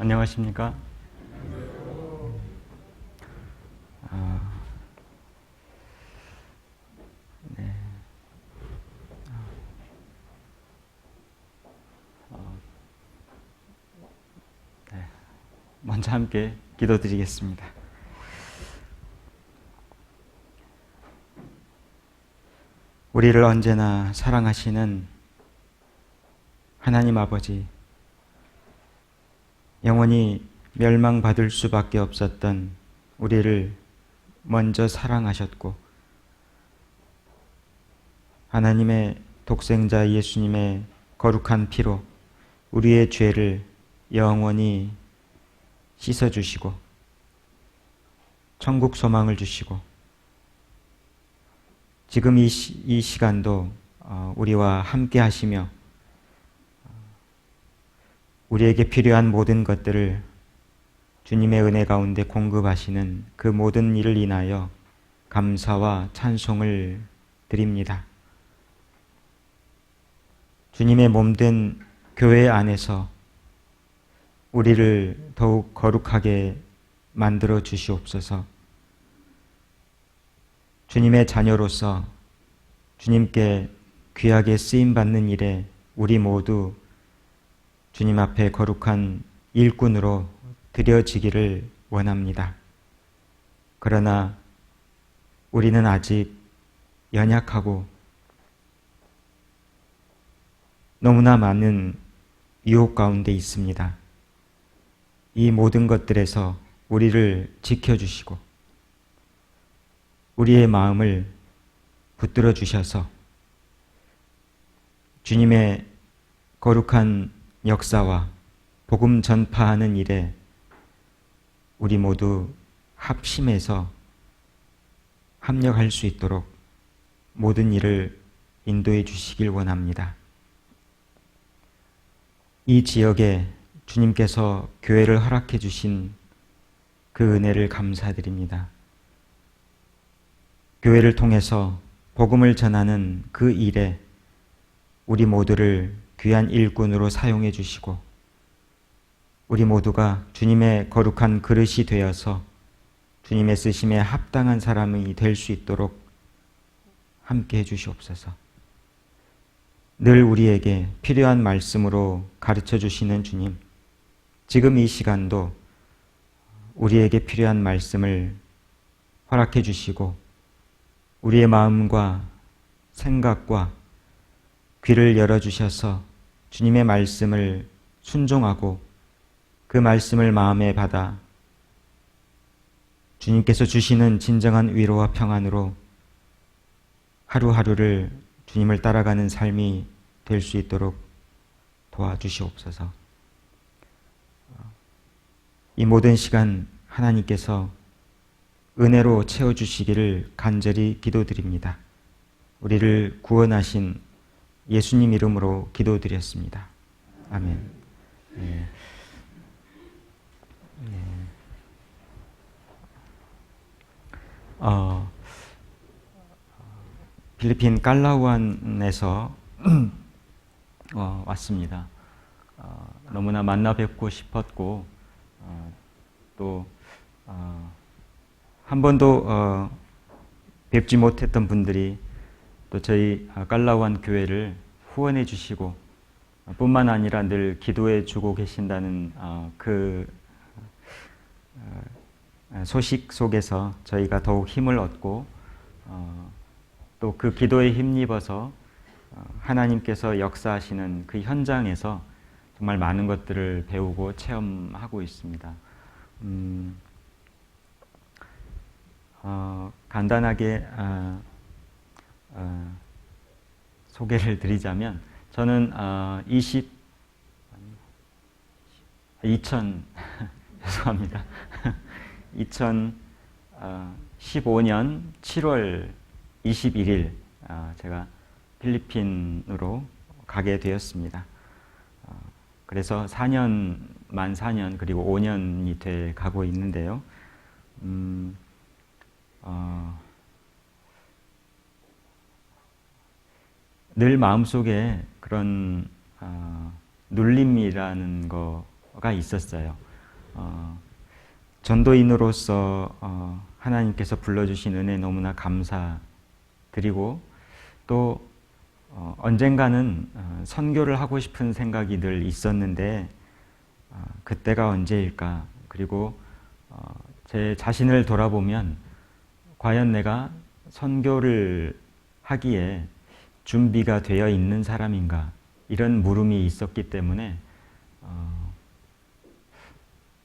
안녕하십니까? 아, 네. 네. 먼저 함께 기도드리겠습니다. 우리를 언제나 사랑하시는 하나님 아버지, 영원히 멸망받을 수밖에 없었던 우리를 먼저 사랑하셨고, 하나님의 독생자 예수님의 거룩한 피로 우리의 죄를 영원히 씻어주시고 천국 소망을 주시고, 지금 이 시간도 우리와 함께 하시며 우리에게 필요한 모든 것들을 주님의 은혜 가운데 공급하시는 그 모든 일을 인하여 감사와 찬송을 드립니다. 주님의 몸된 교회 안에서 우리를 더욱 거룩하게 만들어 주시옵소서. 주님의 자녀로서 주님께 귀하게 쓰임받는 일에 우리 모두 주님 앞에 거룩한 일꾼으로 드려지기를 원합니다. 그러나 우리는 아직 연약하고 너무나 많은 유혹 가운데 있습니다. 이 모든 것들에서 우리를 지켜주시고 우리의 마음을 붙들어 주셔서 주님의 거룩한 역사와 복음 전파하는 일에 우리 모두 합심해서 합력할 수 있도록 모든 일을 인도해 주시길 원합니다. 이 지역에 주님께서 교회를 허락해 주신 그 은혜를 감사드립니다. 교회를 통해서 복음을 전하는 그 일에 우리 모두를 귀한 일꾼으로 사용해 주시고 우리 모두가 주님의 거룩한 그릇이 되어서 주님의 쓰심에 합당한 사람이 될 수 있도록 함께 해 주시옵소서. 늘 우리에게 필요한 말씀으로 가르쳐 주시는 주님, 지금 이 시간도 우리에게 필요한 말씀을 허락해 주시고 우리의 마음과 생각과 귀를 열어주셔서 주님의 말씀을 순종하고 그 말씀을 마음에 받아 주님께서 주시는 진정한 위로와 평안으로 하루하루를 주님을 따라가는 삶이 될 수 있도록 도와주시옵소서. 이 모든 시간 하나님께서 은혜로 채워주시기를 간절히 기도드립니다. 우리를 구원하신 예수님 이름으로 기도드렸습니다. 아멘. 네. 네. 필리핀 깔라우안에서 왔습니다. 너무나 만나 뵙고 싶었고 또 한 번도 뵙지 못했던 분들이 또 저희 깔라우안 교회를 후원해 주시고 뿐만 아니라 늘 기도해 주고 계신다는 그 소식 속에서 저희가 더욱 힘을 얻고 또 그 기도에 힘입어서 하나님께서 역사하시는 그 현장에서 정말 많은 것들을 배우고 체험하고 있습니다. 간단하게 소개를 드리자면 저는 죄송합니다. 2015년 7월 21일 제가 필리핀으로 가게 되었습니다. 그래서 만 4년 그리고 5년이 돼 가고 있는데요. 늘 마음속에 그런 눌림이라는 거가 있었어요. 전도인으로서 하나님께서 불러주신 은혜 너무나 감사드리고 또 언젠가는 선교를 하고 싶은 생각이 늘 있었는데 그때가 언제일까? 그리고 제 자신을 돌아보면 과연 내가 선교를 하기에 준비가 되어 있는 사람인가? 이런 물음이 있었기 때문에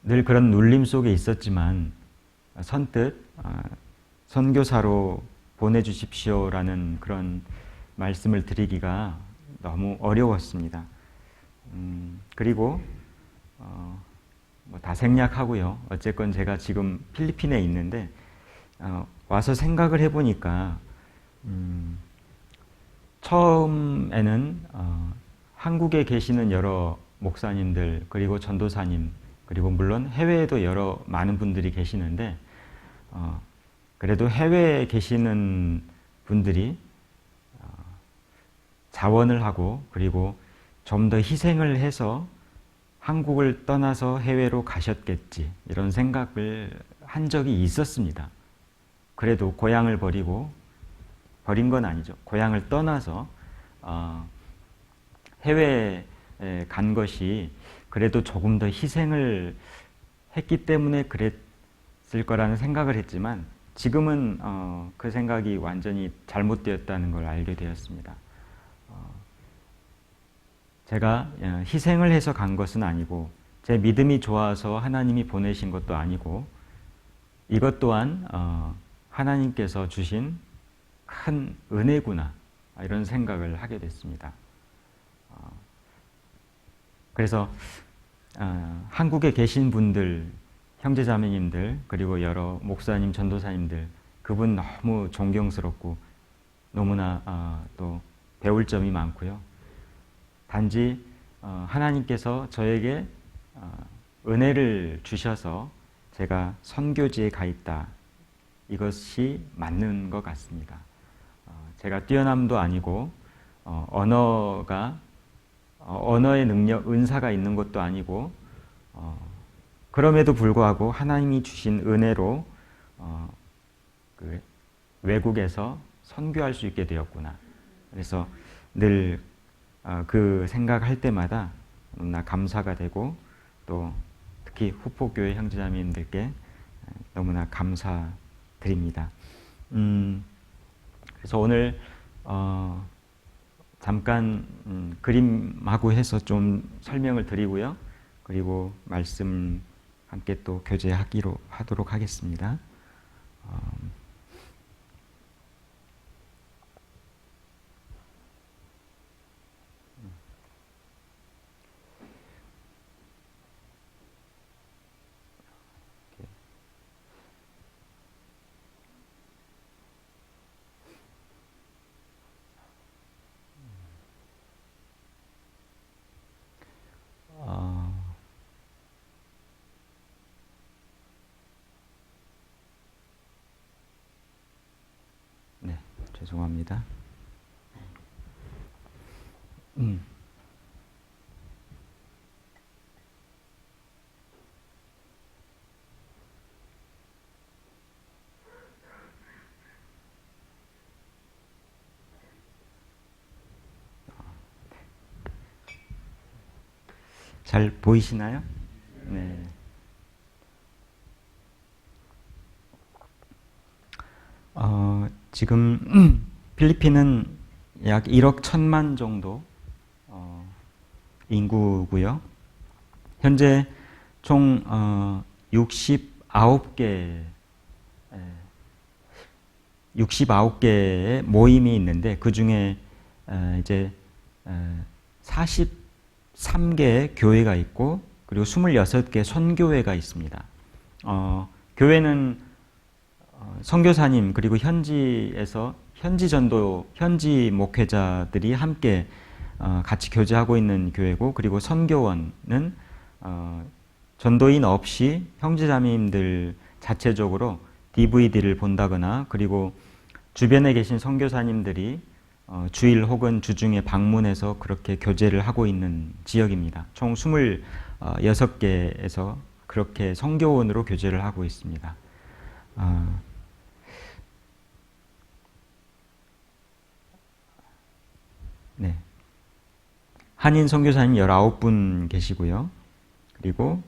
늘 그런 눌림 속에 있었지만 선뜻 선교사로 보내주십시오라는 그런 말씀을 드리기가 너무 어려웠습니다. 그리고 다 생략하고요. 어쨌건 제가 지금 필리핀에 있는데 와서 생각을 해보니까 처음에는 한국에 계시는 여러 목사님들 그리고 전도사님 그리고 물론 해외에도 여러 많은 분들이 계시는데 그래도 해외에 계시는 분들이 자원을 하고 그리고 좀 더 희생을 해서 한국을 떠나서 해외로 가셨겠지 이런 생각을 한 적이 있었습니다. 그래도 고향을 버린 건 아니죠. 고향을 떠나서 해외에 간 것이 그래도 조금 더 희생을 했기 때문에 그랬을 거라는 생각을 했지만 지금은 그 생각이 완전히 잘못되었다는 걸 알게 되었습니다. 제가 희생을 해서 간 것은 아니고 제 믿음이 좋아서 하나님이 보내신 것도 아니고 이것 또한 하나님께서 주신 큰 은혜구나 이런 생각을 하게 됐습니다. 그래서 한국에 계신 분들, 형제자매님들 그리고 여러 목사님, 전도사님들 그분 너무 존경스럽고 너무나 또 배울 점이 많고요. 단지 하나님께서 저에게 은혜를 주셔서 제가 선교지에 가 있다. 이것이 맞는 것 같습니다. 제가 뛰어남도 아니고 언어의 능력, 은사가 있는 것도 아니고 그럼에도 불구하고 하나님이 주신 은혜로 그 외국에서 선교할 수 있게 되었구나. 그래서 늘 그 생각할 때마다 너무나 감사가 되고 또 특히 후포교회 형제자매님들께 너무나 감사드립니다. 그래서 오늘 잠깐 그림하고 해서 좀 설명을 드리고요. 그리고 말씀 함께 또 하도록 하겠습니다. 네, 죄송합니다. 잘 보이시나요? 네. 지금 필리핀은 약 1억 1천만 정도 인구고요. 현재 총 69개의 모임이 있는데 그 중에 이제 43개의 교회가 있고 그리고 26개 선교회가 있습니다. 교회는 선교사님 그리고 현지에서 현지 목회자들이 함께 같이 교제하고 있는 교회고 그리고 선교원은 전도인 없이 형제자매님들 자체적으로 DVD를 본다거나 그리고 주변에 계신 선교사님들이 주일 혹은 주중에 방문해서 그렇게 교제를 하고 있는 지역입니다. 총 26개에서 그렇게 선교원으로 교제를 하고 있습니다. 네. 한인 선교사님 19분 계시고요. 그리고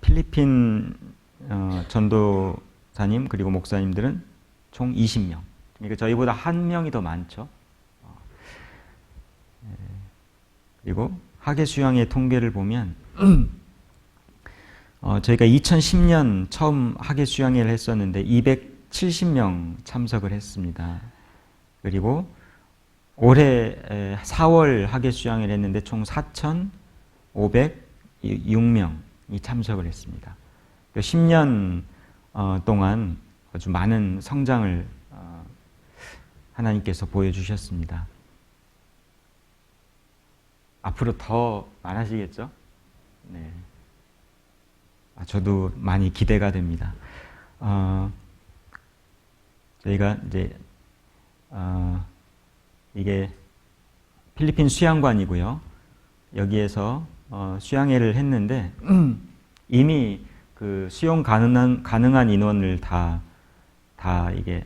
필리핀 전도사님 그리고 목사님들은 총 20명. 그러니까 저희보다 한 명이 더 많죠. 그리고 학예 수양의 통계를 보면 저희가 2010년 처음 학예 수양회를 했었는데 270명 참석을 했습니다. 그리고 올해 4월 학예 수양회를 했는데 총 4,506명이 참석을 했습니다. 10년 동안 아주 많은 성장을 하나님께서 보여주셨습니다. 앞으로 더 많아지겠죠? 네. 저도 많이 기대가 됩니다. 저희가 이제 이게 필리핀 수양관이고요. 여기에서 수양회를 했는데 이미 그 수용 가능한 인원을 다 이게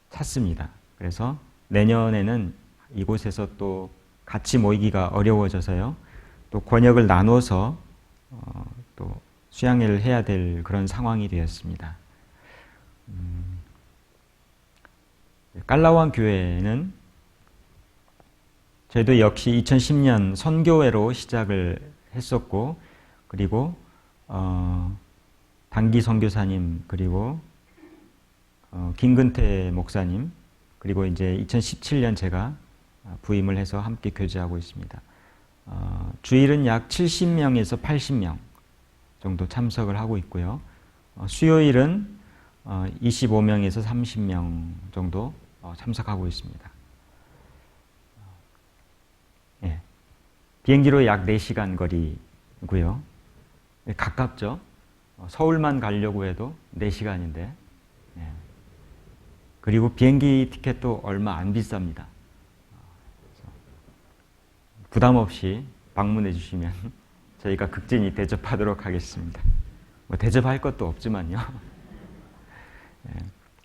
찾습니다. 그래서 내년에는 이곳에서 또 같이 모이기가 어려워져서요. 또 권역을 나눠서 또 수양회를 해야 될 그런 상황이 되었습니다. 깔라완 교회는 저희도 역시 2010년 선교회로 시작을 했었고, 그리고 단기 선교사님, 그리고 김근태 목사님, 그리고 이제 2017년 제가 부임을 해서 함께 교제하고 있습니다. 주일은 약 70명에서 80명 정도 참석을 하고 있고요. 수요일은 25명에서 30명 정도 참석하고 있습니다. 예. 비행기로 약 4시간 거리고요. 가깝죠. 서울만 가려고 해도 4시간인데. 예. 그리고 비행기 티켓도 얼마 안 비쌉니다. 부담 없이 방문해 주시면 저희가 극진히 대접하도록 하겠습니다. 뭐 대접할 것도 없지만요.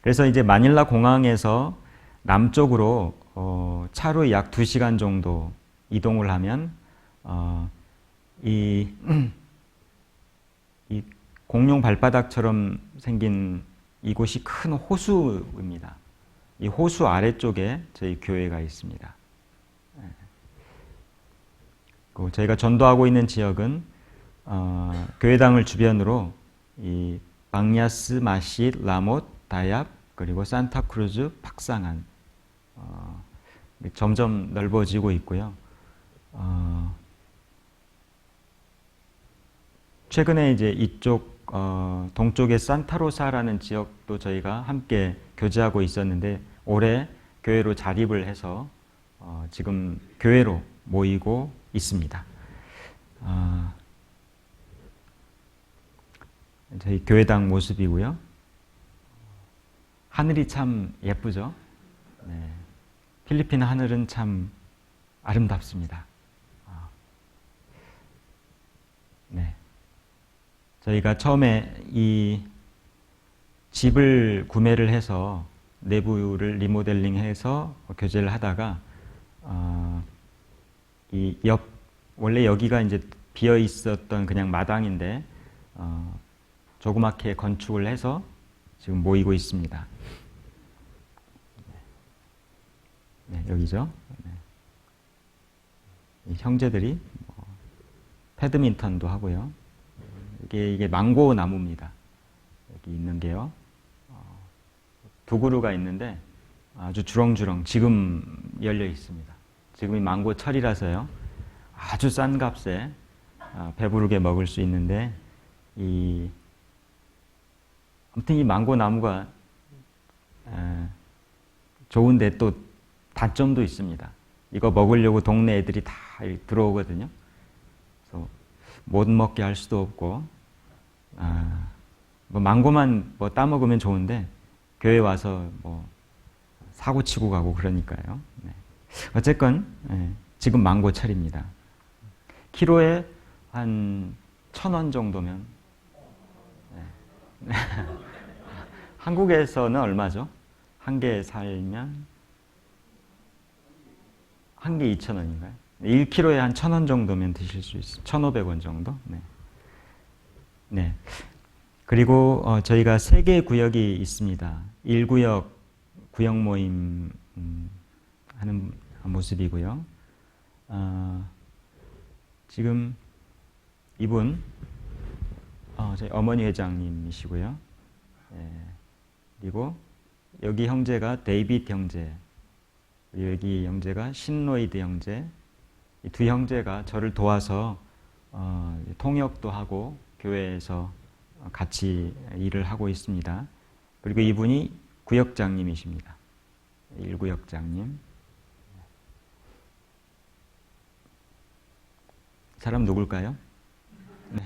그래서 이제 마닐라 공항에서 남쪽으로 차로 약 2시간 정도 이동을 하면 이 공룡 발바닥처럼 생긴 이곳이 큰 호수입니다. 이 호수 아래쪽에 저희 교회가 있습니다. 저희가 전도하고 있는 지역은 교회당을 주변으로 이 방야스, 마싯, 라못, 다얍, 그리고 산타크루즈, 팍상한 점점 넓어지고 있고요. 최근에 이제 이쪽 동쪽의 산타로사라는 지역도 저희가 함께 교제하고 있었는데 올해 교회로 자립을 해서 지금 교회로 모이고 있습니다. 저희 교회당 모습이고요. 하늘이 참 예쁘죠? 네. 필리핀 하늘은 참 아름답습니다. 네. 저희가 처음에 이 집을 구매를 해서 내부를 리모델링해서 교제를 하다가 원래 여기가 이제 비어 있었던 그냥 마당인데 조그맣게 건축을 해서 지금 모이고 있습니다. 네, 여기죠. 네. 이 형제들이 패드민턴도 하고요. 이게 망고 나무입니다. 여기 있는 게요. 2그루가 있는데 아주 주렁주렁 지금 열려 있습니다. 지금이 망고 철이라서요. 아주 싼 값에 배부르게 먹을 수 있는데 아무튼 이 망고 나무가 좋은데 또 단점도 있습니다. 이거 먹으려고 동네 애들이 다 들어오거든요. 그래서 못 먹게 할 수도 없고 뭐 망고만 뭐 따먹으면 좋은데 교회 와서 뭐 사고 치고 가고 그러니까요. 네. 어쨌건 지금 망고철입니다. 키로에 한 1,000원 정도면. 네. 한국에서는 얼마죠? 한 개 살면 한 개 2,000원인가요? 1kg에 한 1,000원 정도면 드실 수 있어요. 1,500원 정도. 네. 네. 그리고 저희가 3개 구역이 있습니다. 1구역 구역 모임 하는 모습이고요. 지금 이분 저희 어머니 회장님이시고요. 예. 그리고 여기 형제가 데이빗 형제, 여기 형제가 신로이드 형제. 이 두 형제가 저를 도와서 통역도 하고 교회에서 같이 일을 하고 있습니다. 그리고 이분이 구역장님이십니다. 1구역장님. 사람 누굴까요? 네.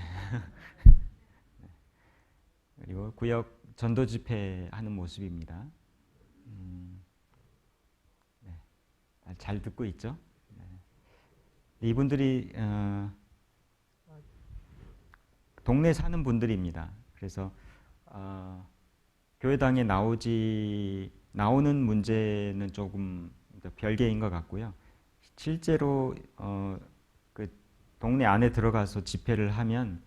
그리고 구역 전도 집회 하는 모습입니다. 네. 잘 듣고 있죠? 네. 이분들이 동네 사는 분들입니다. 그래서 교회당에 나오는 문제는 조금 별개인 것 같고요. 실제로 그 동네 안에 들어가서 집회를 하면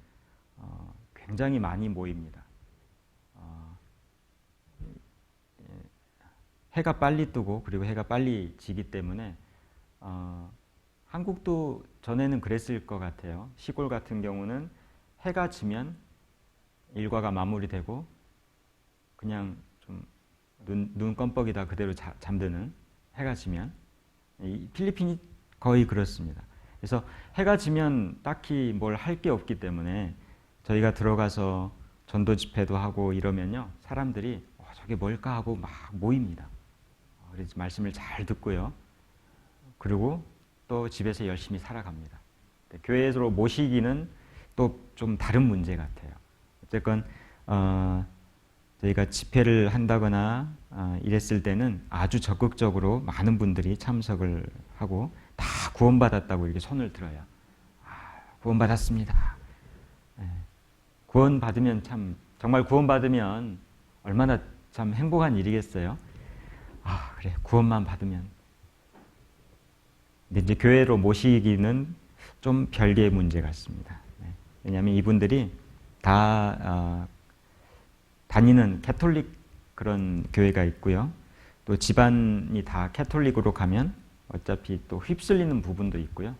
굉장히 많이 모입니다. 해가 빨리 뜨고 그리고 해가 빨리 지기 때문에 한국도 전에는 그랬을 것 같아요. 시골 같은 경우는 해가 지면 일과가 마무리되고 그냥 좀 눈 껌뻑이다 그대로 잠드는, 해가 지면. 이 필리핀이 거의 그렇습니다. 그래서 해가 지면 딱히 뭘 할 게 없기 때문에 저희가 들어가서 전도 집회도 하고 이러면요, 사람들이 저게 뭘까 하고 막 모입니다. 그래서 말씀을 잘 듣고요. 그리고 또 집에서 열심히 살아갑니다. 교회로 모시기는 또 좀 다른 문제 같아요. 어쨌건 저희가 집회를 한다거나 이랬을 때는 아주 적극적으로 많은 분들이 참석을 하고 다 구원받았다고 이렇게 손을 들어요. 구원받았습니다. 네. 구원받으면 정말 구원받으면 얼마나 참 행복한 일이겠어요. 그래, 구원만 받으면. 근데 이제 교회로 모시기는 좀 별개의 문제 같습니다. 네. 왜냐하면 이분들이 다 다니는 캐톨릭 그런 교회가 있고요. 또 집안이 다 캐톨릭으로 가면 어차피 또 휩쓸리는 부분도 있고요.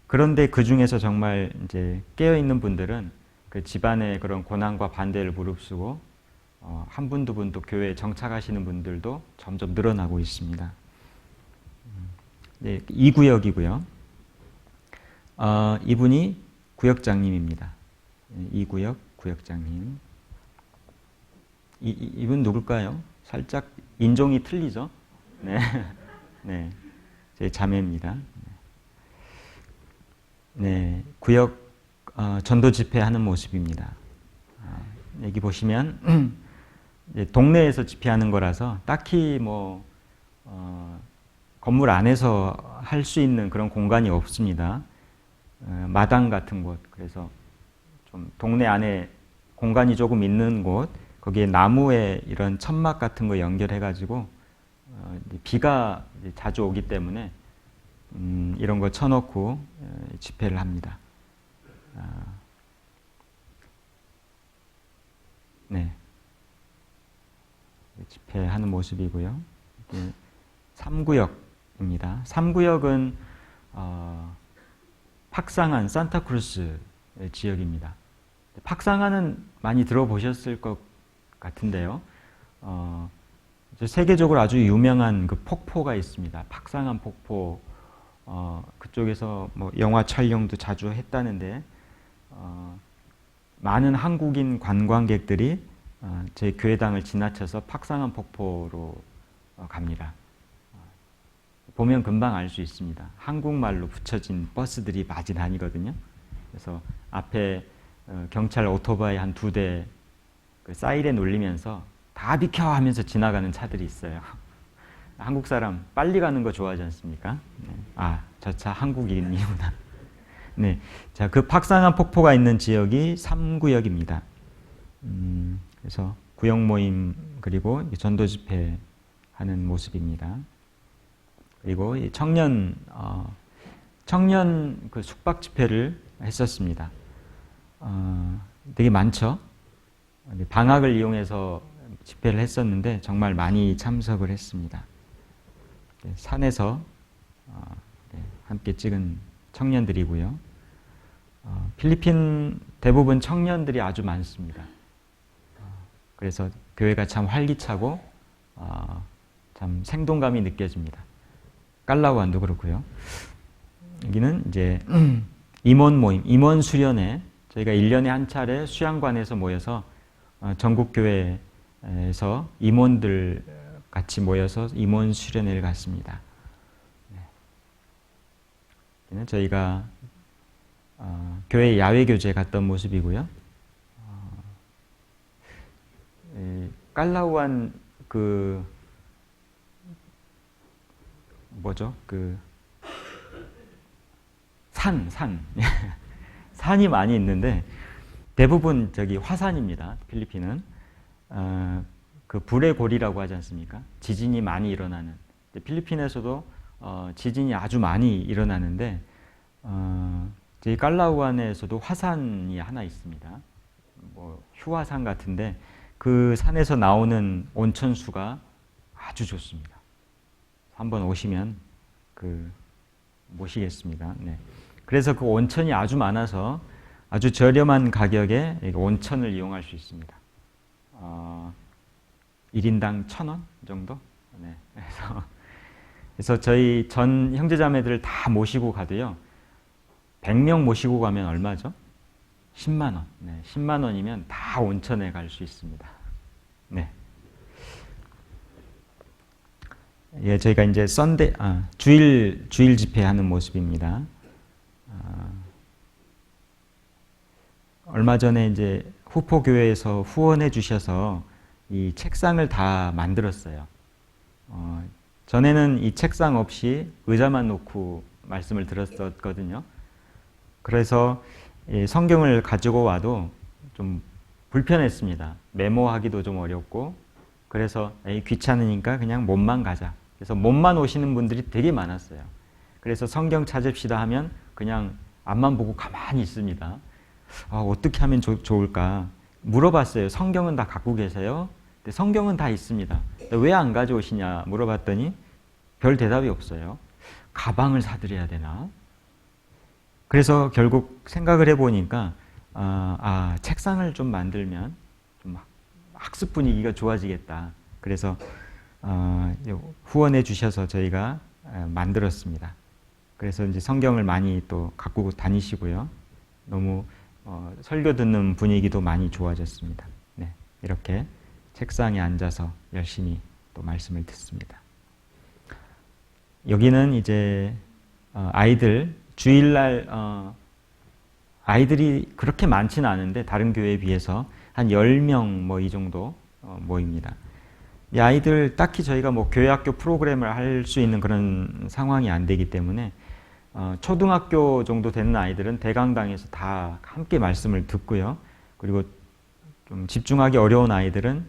그런데 그 중에서 정말 이제 깨어 있는 분들은 그 집안의 그런 고난과 반대를 무릅쓰고 한 분, 두 분 또 교회에 정착하시는 분들도 점점 늘어나고 있습니다. 네, 2구역이고요. 이분이 구역장님입니다. 2구역 구역장님. 이분 누굴까요? 살짝 인종이 틀리죠? 네, 네, 제 자매입니다. 네, 구역 전도 집회하는 모습입니다. 여기 보시면 동네에서 집회하는 거라서 딱히 뭐 건물 안에서 할 수 있는 그런 공간이 없습니다. 마당 같은 곳, 그래서 좀 동네 안에 공간이 조금 있는 곳, 거기에 나무에 이런 천막 같은 거 연결해가지고 비가 자주 오기 때문에 이런 거 쳐놓고 집회를 합니다. 네, 집회하는 모습이고요. 3구역입니다. 3구역은 팍상한 산타크루스 지역입니다. 팍상한은 많이 들어보셨을 것 같은데요. 세계적으로 아주 유명한 그 폭포가 있습니다. 팍상한 폭포. 그쪽에서 뭐 영화 촬영도 자주 했다는데 많은 한국인 관광객들이 제 교회당을 지나쳐서 팍상한 폭포로 갑니다. 보면 금방 알 수 있습니다. 한국말로 붙여진 버스들이 많이 다니거든요. 그래서 앞에 경찰 오토바이 한 2대 그 사이렌 울리면서 다 비켜 하면서 지나가는 차들이 있어요. 한국 사람 빨리 가는 거 좋아하지 않습니까? 저 차 한국인이구나. 네. 자, 그 박상한 폭포가 있는 지역이 3구역입니다. 그래서 구역 모임 그리고 전도 집회 하는 모습입니다. 그리고 이 청년 그 숙박 집회를 했었습니다. 되게 많죠. 방학을 이용해서 집회를 했었는데 정말 많이 참석을 했습니다. 산에서 함께 찍은 청년들이고요. 필리핀 대부분 청년들이 아주 많습니다. 그래서 교회가 참 활기차고 참 생동감이 느껴집니다. 깔라우안도 그렇고요. 여기는 이제 임원 모임, 임원 수련회, 저희가 1년에 한 차례 수양관에서 모여서 전국 교회에서 임원들 같이 모여서 임원 수련회를 갔습니다. 여기는 저희가 교회 야외 교제 갔던 모습이고요. 깔라우안 그 뭐죠? 그 산이 많이 있는데 대부분 저기 화산입니다. 필리핀은 그 불의 고리라고 하지 않습니까? 지진이 많이 일어나는. 필리핀에서도 지진이 아주 많이 일어나는데 저희 깔라우안에서도 화산이 하나 있습니다. 뭐 휴화산 같은데 그 산에서 나오는 온천수가 아주 좋습니다. 한번 오시면 모시겠습니다. 네. 그래서 그 온천이 아주 많아서 아주 저렴한 가격에 온천을 이용할 수 있습니다. 1인당 1,000원 정도? 네. 그래서 저희 전 형제자매들을 다 모시고 가도요. 100명 모시고 가면 얼마죠? 10만 원. 네. 10만 원이면 다 온천에 갈 수 있습니다. 네. 예, 저희가 이제 주일 집회하는 모습입니다. 얼마 전에 이제 후포교회에서 후원해 주셔서 이 책상을 다 만들었어요. 전에는 이 책상 없이 의자만 놓고 말씀을 들었었거든요. 그래서 성경을 가지고 와도 좀 불편했습니다. 메모하기도 좀 어렵고, 그래서 귀찮으니까 그냥 몸만 가자. 그래서 몸만 오시는 분들이 되게 많았어요. 그래서 성경 찾읍시다 하면 그냥 앞만 보고 가만히 있습니다. 어떻게 하면 좋을까? 물어봤어요. 성경은 다 갖고 계세요? 근데 성경은 다 있습니다. 왜 안 가져오시냐 물어봤더니 별 대답이 없어요. 가방을 사드려야 되나? 그래서 결국 생각을 해보니까 책상을 좀 만들면 좀 학습 분위기가 좋아지겠다. 그래서 후원해 주셔서 저희가 만들었습니다. 그래서 이제 성경을 많이 또 갖고 다니시고요. 너무 설교 듣는 분위기도 많이 좋아졌습니다. 네, 이렇게 책상에 앉아서 열심히 또 말씀을 듣습니다. 여기는 이제 아이들 주일날 아이들이 그렇게 많지는 않은데 다른 교회에 비해서 한 10명 뭐 이 정도 모입니다. 이 아이들 딱히 저희가 뭐 교회학교 프로그램을 할 수 있는 그런 상황이 안 되기 때문에 초등학교 정도 되는 아이들은 대강당에서 다 함께 말씀을 듣고요. 그리고 좀 집중하기 어려운 아이들은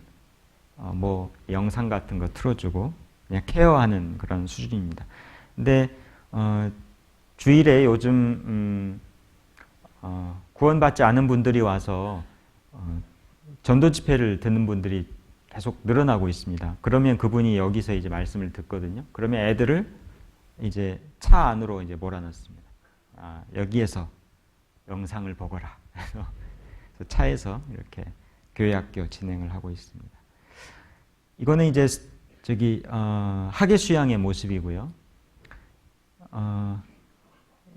뭐 영상 같은 거 틀어주고 그냥 케어하는 그런 수준입니다. 근데 주일에 요즘 구원받지 않은 분들이 와서 전도 집회를 듣는 분들이 계속 늘어나고 있습니다. 그러면 그분이 여기서 이제 말씀을 듣거든요. 그러면 애들을 이제 차 안으로 이제 몰아넣습니다. 여기에서 영상을 보거라. 그래서 차에서 이렇게 교회학교 진행을 하고 있습니다. 이거는 이제 학예 수양의 모습이고요.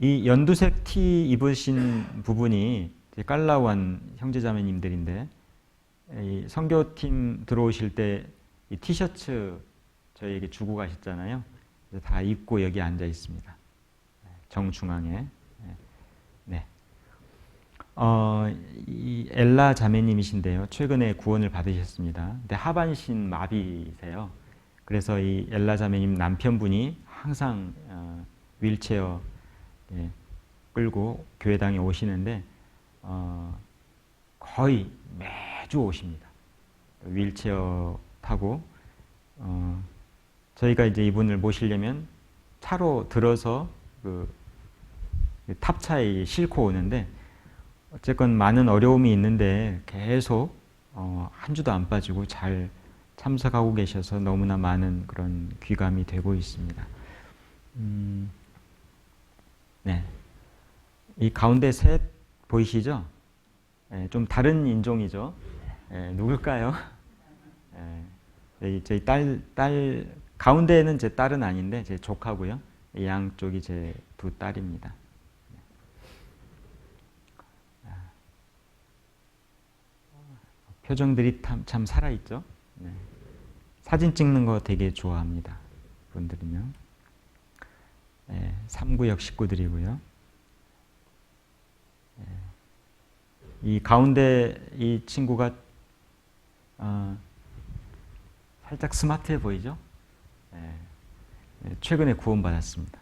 이 연두색 티 입으신 부분이 깔라우안 형제자매님들인데 이 선교팀 들어오실 때 이 티셔츠 저희에게 주고 가셨잖아요. 다 입고 여기 앉아 있습니다. 정중앙에. 네. 이 엘라 자매님이신데요. 최근에 구원을 받으셨습니다. 근데 하반신 마비세요. 그래서 이 엘라 자매님 남편분이 항상 휠체어 끌고 교회당에 오시는데 거의 매주 오십니다. 휠체어 타고 저희가 이제 이분을 모시려면 차로 들어서 그 탑차에 싣고 오는데 어쨌건 많은 어려움이 있는데 계속 한 주도 안 빠지고 잘 참석하고 계셔서 너무나 많은 그런 귀감이 되고 있습니다. 네, 이 가운데 셋 보이시죠? 네, 좀 다른 인종이죠. 네, 누굴까요? 네, 저희 딸 가운데는 제 딸은 아닌데 제 조카고요. 양쪽이 제 두 딸입니다. 표정들이 참 살아있죠. 네. 사진 찍는 거 되게 좋아합니다. 분들은요. 네, 3구역 식구들이고요. 네. 이 가운데 이 친구가 살짝 스마트해 보이죠? 네. 최근에 구원받았습니다.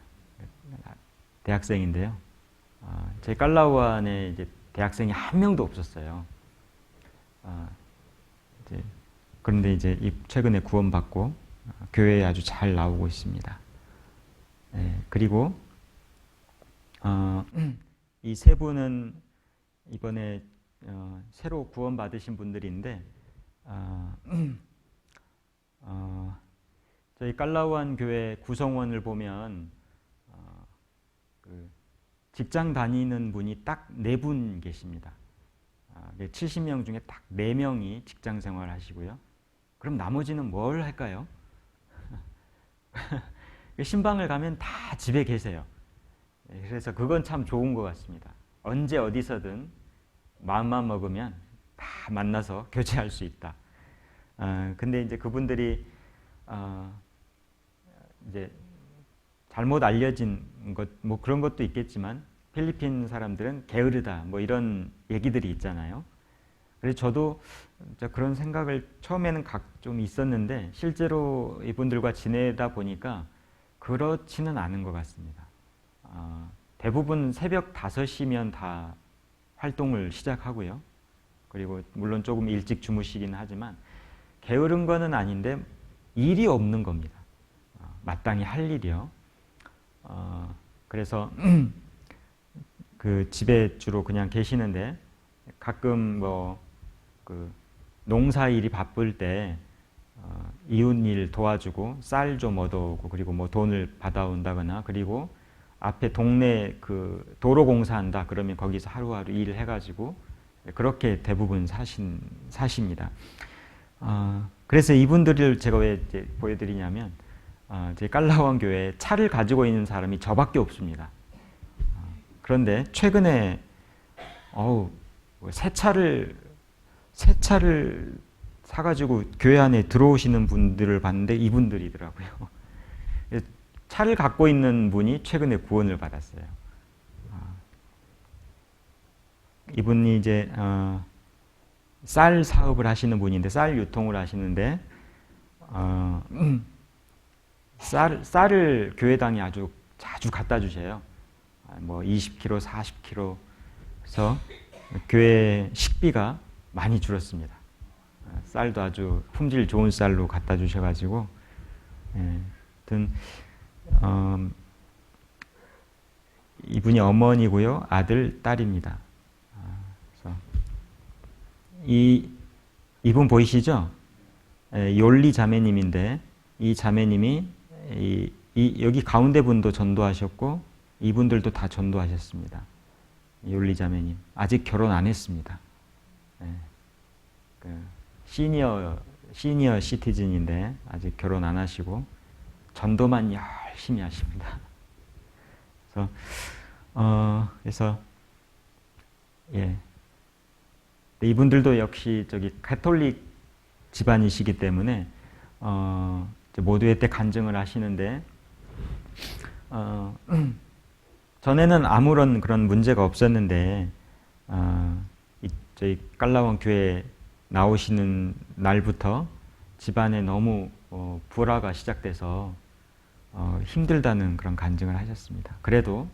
대학생인데요. 제 깔라우안에 이제 대학생이 한 명도 없었어요. 그런데 이제 최근에 구원받고 교회에 아주 잘 나오고 있습니다. 그리고 이 세 분은 이번에 새로 구원받으신 분들인데 저희 깔라우안 교회 구성원을 보면 그 직장 다니는 분이 딱 4분 계십니다. 70명 중에 딱 4명이 직장 생활을 하시고요. 그럼 나머지는 뭘 할까요? 신방을 가면 다 집에 계세요. 그래서 그건 참 좋은 것 같습니다. 언제 어디서든 마음만 먹으면 다 만나서 교제할 수 있다. 근데 이제 그분들이 이제 잘못 알려진 것, 뭐 그런 것도 있겠지만 필리핀 사람들은 게으르다, 뭐 이런 얘기들이 있잖아요. 그래서 저도 그런 생각을 처음에는 좀 있었는데 실제로 이분들과 지내다 보니까 그렇지는 않은 것 같습니다. 대부분 새벽 5시면 다 활동을 시작하고요. 그리고 물론 조금 일찍 주무시긴 하지만 게으른 거는 아닌데 일이 없는 겁니다. 마땅히 할 일이요. 그래서 그 집에 주로 그냥 계시는데 가끔 뭐 그 농사 일이 바쁠 때 이웃 일 도와주고 쌀 좀 얻어오고 그리고 뭐 돈을 받아온다거나 그리고 앞에 동네 그 도로 공사한다 그러면 거기서 하루하루 일을 해가지고 그렇게 대부분 사십니다. 그래서 이분들을 제가 왜 이제 보여드리냐면 제 깔라우안 교회에 차를 가지고 있는 사람이 저밖에 없습니다. 그런데 최근에 새 차를 사가지고 교회 안에 들어오시는 분들을 봤는데 이분들이더라고요. 차를 갖고 있는 분이 최근에 구원을 받았어요. 이분이 이제 쌀 사업을 하시는 분인데 쌀 유통을 하시는데 쌀을 교회당에 아주 자주 갖다 주셔요. 뭐 20kg, 40kg서 교회 식비가 많이 줄었습니다. 쌀도 아주 품질 좋은 쌀로 갖다 주셔가지고, 하여튼 이분이 어머니고요, 아들, 딸입니다. 그래서 이분 보이시죠? 욜리 자매님인데 이 자매님이 여기 가운데 분도 전도하셨고 이분들도 다 전도하셨습니다. 욜리 자매님 아직 결혼 안 했습니다. 시니어 시티즌인데 아직 결혼 안 하시고 전도만 열심히 하십니다. 그래서 이분들도 역시 가톨릭 집안이시기 때문에 모두의 때 간증을 하시는데 전에는 아무런 그런 문제가 없었는데 저희 깔라우안 교회 나오시는 날부터 집안에 너무 불화가 시작돼서 힘들다는 그런 간증을 하셨습니다. 그래도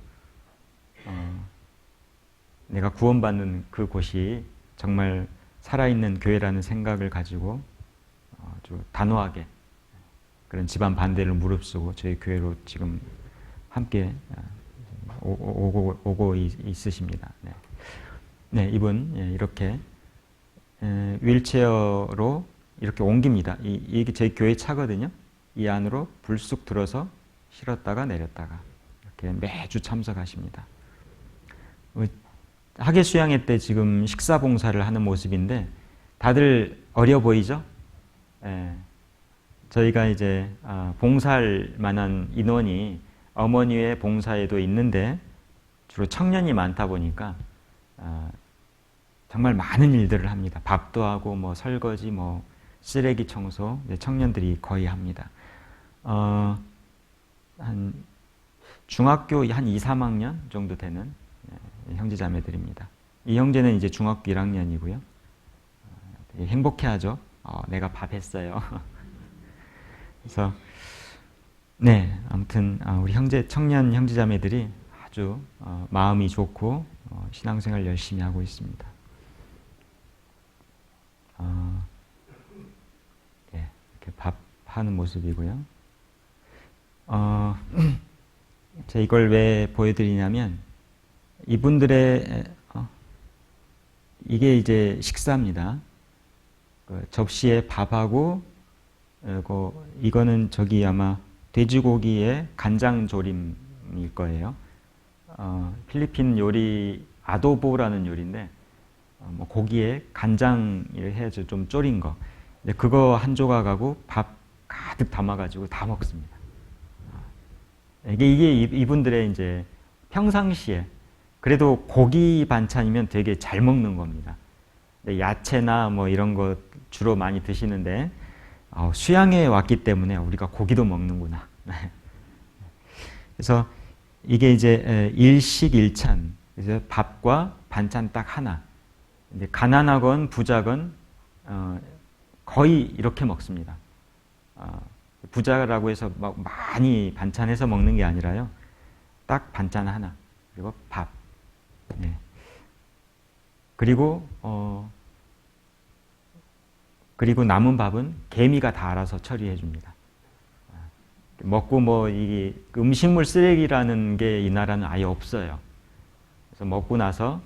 내가 구원받는 그곳이 정말 살아있는 교회라는 생각을 가지고 아주 단호하게 그런 집안 반대를 무릅쓰고 저희 교회로 지금 함께 오고 있으십니다. 네. 네, 이분 이렇게 휠체어로 이렇게 옮깁니다. 이게 저희 교회 차거든요. 이 안으로 불쑥 들어서 실었다가 내렸다가 이렇게 매주 참석하십니다. 학예 수양회 때 지금 식사 봉사를 하는 모습인데 다들 어려 보이죠? 예. 저희가 이제 봉사할 만한 인원이 어머니의 봉사에도 있는데 주로 청년이 많다 보니까 정말 많은 일들을 합니다. 밥도 하고 뭐 설거지, 뭐 쓰레기 청소 청년들이 거의 합니다. 한 중학교 한 2, 3학년 정도 되는 형제자매들입니다. 이 형제는 이제 중학교 1학년이고요. 행복해하죠. 내가 밥 했어요. 그래서 네, 아무튼 우리 청년 형제자매들이 아주 마음이 좋고 신앙생활 열심히 하고 있습니다. 예, 이렇게 밥 하는 모습이고요. 제가 이걸 왜 보여드리냐면 이분들의 이게 이제 식사입니다. 접시에 밥하고 이거는 저기 아마 돼지고기의 간장 조림일 거예요. 필리핀 요리 아도보라는 요리인데 뭐 고기에 간장을 해서 좀 졸인 거. 그거 한 조각하고 밥 가득 담아가지고 다 먹습니다. 이게 이분들의 이제 평상시에 그래도 고기 반찬이면 되게 잘 먹는 겁니다. 야채나 뭐 이런 거 주로 많이 드시는데 수양회에 왔기 때문에 우리가 고기도 먹는구나. 그래서 이게 이제 일식 일찬, 그래서 밥과 반찬 딱 하나. 근데 가난하건 부자건 거의 이렇게 먹습니다. 부자라고 해서 막 많이 반찬해서 먹는 게 아니라요. 딱 반찬 하나 그리고 밥. 네. 그리고 남은 밥은 개미가 다 알아서 처리해 줍니다. 먹고 뭐 이 음식물 쓰레기라는 게 이 나라는 아예 없어요. 그래서 먹고 나서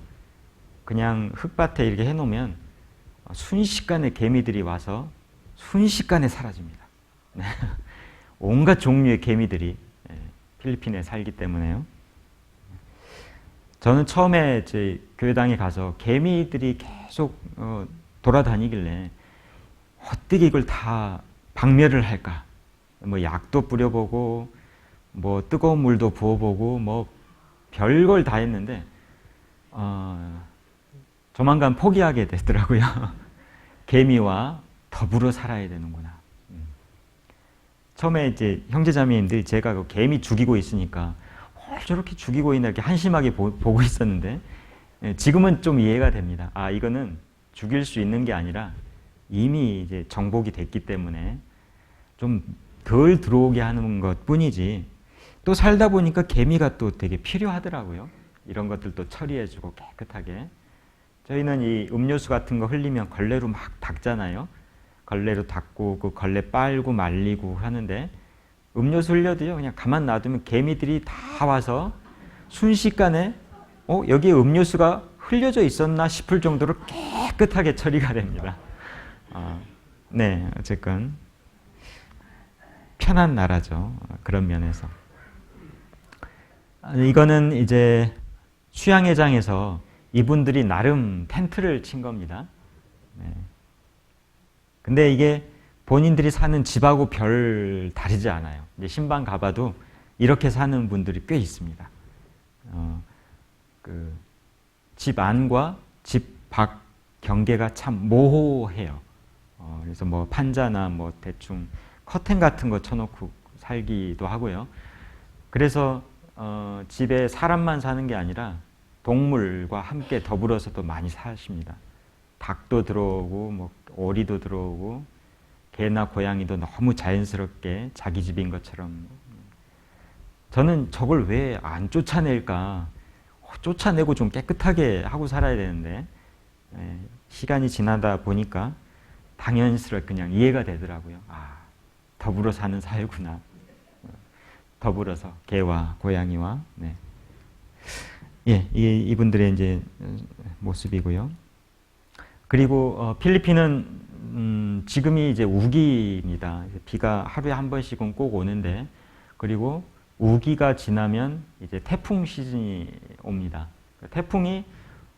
그냥 흙밭에 이렇게 해놓으면 순식간에 개미들이 와서 순식간에 사라집니다. 온갖 종류의 개미들이 필리핀에 살기 때문에요. 저는 처음에 제 교회당에 가서 개미들이 계속 돌아다니길래 어떻게 이걸 다 박멸을 할까? 뭐 약도 뿌려보고 뭐 뜨거운 물도 부어보고 뭐 별걸 다 했는데 조만간 포기하게 되더라고요. 개미와 더불어 살아야 되는구나. 처음에 이제 형제자매님들 제가 그 개미 죽이고 있으니까 저렇게 죽이고 있나 이렇게 한심하게 보고 있었는데 지금은 좀 이해가 됩니다. 이거는 죽일 수 있는 게 아니라 이미 이제 정복이 됐기 때문에 좀 덜 들어오게 하는 것 뿐이지 또 살다 보니까 개미가 또 되게 필요하더라고요. 이런 것들도 처리해주고 깨끗하게. 저희는 이 음료수 같은 거 흘리면 걸레로 막 닦잖아요. 걸레로 닦고 그 걸레 빨고 말리고 하는데 음료수 흘려도요 그냥 가만 놔두면 개미들이 다 와서 순식간에 여기에 음료수가 흘려져 있었나 싶을 정도로 깨끗하게 처리가 됩니다. 네, 어쨌건 편한 나라죠. 그런 면에서. 이거는 이제 수양회장에서 이분들이 나름 텐트를 친 겁니다. 네. 근데 이게 본인들이 사는 집하고 별 다르지 않아요. 이제 신방 가봐도 이렇게 사는 분들이 꽤 있습니다. 집 안과 집 밖 경계가 참 모호해요. 그래서 뭐 판자나 뭐 대충 커튼 같은 거 쳐놓고 살기도 하고요. 그래서 집에 사람만 사는 게 아니라 동물과 함께 더불어서도 많이 사십니다. 닭도 들어오고 뭐 오리도 들어오고 개나 고양이도 너무 자연스럽게 자기 집인 것처럼. 저는 저걸 왜 안 쫓아낼까? 쫓아내고 좀 깨끗하게 하고 살아야 되는데 시간이 지나다 보니까 당연스럽게 그냥 이해가 되더라고요. 아, 더불어 사는 사회구나. 더불어서 개와 고양이와 네. 예, 이분들의 이제 모습이고요. 그리고 필리핀은 지금이 이제 우기입니다. 비가 하루에 한 번씩은 꼭 오는데, 그리고 우기가 지나면 이제 태풍 시즌이 옵니다. 태풍이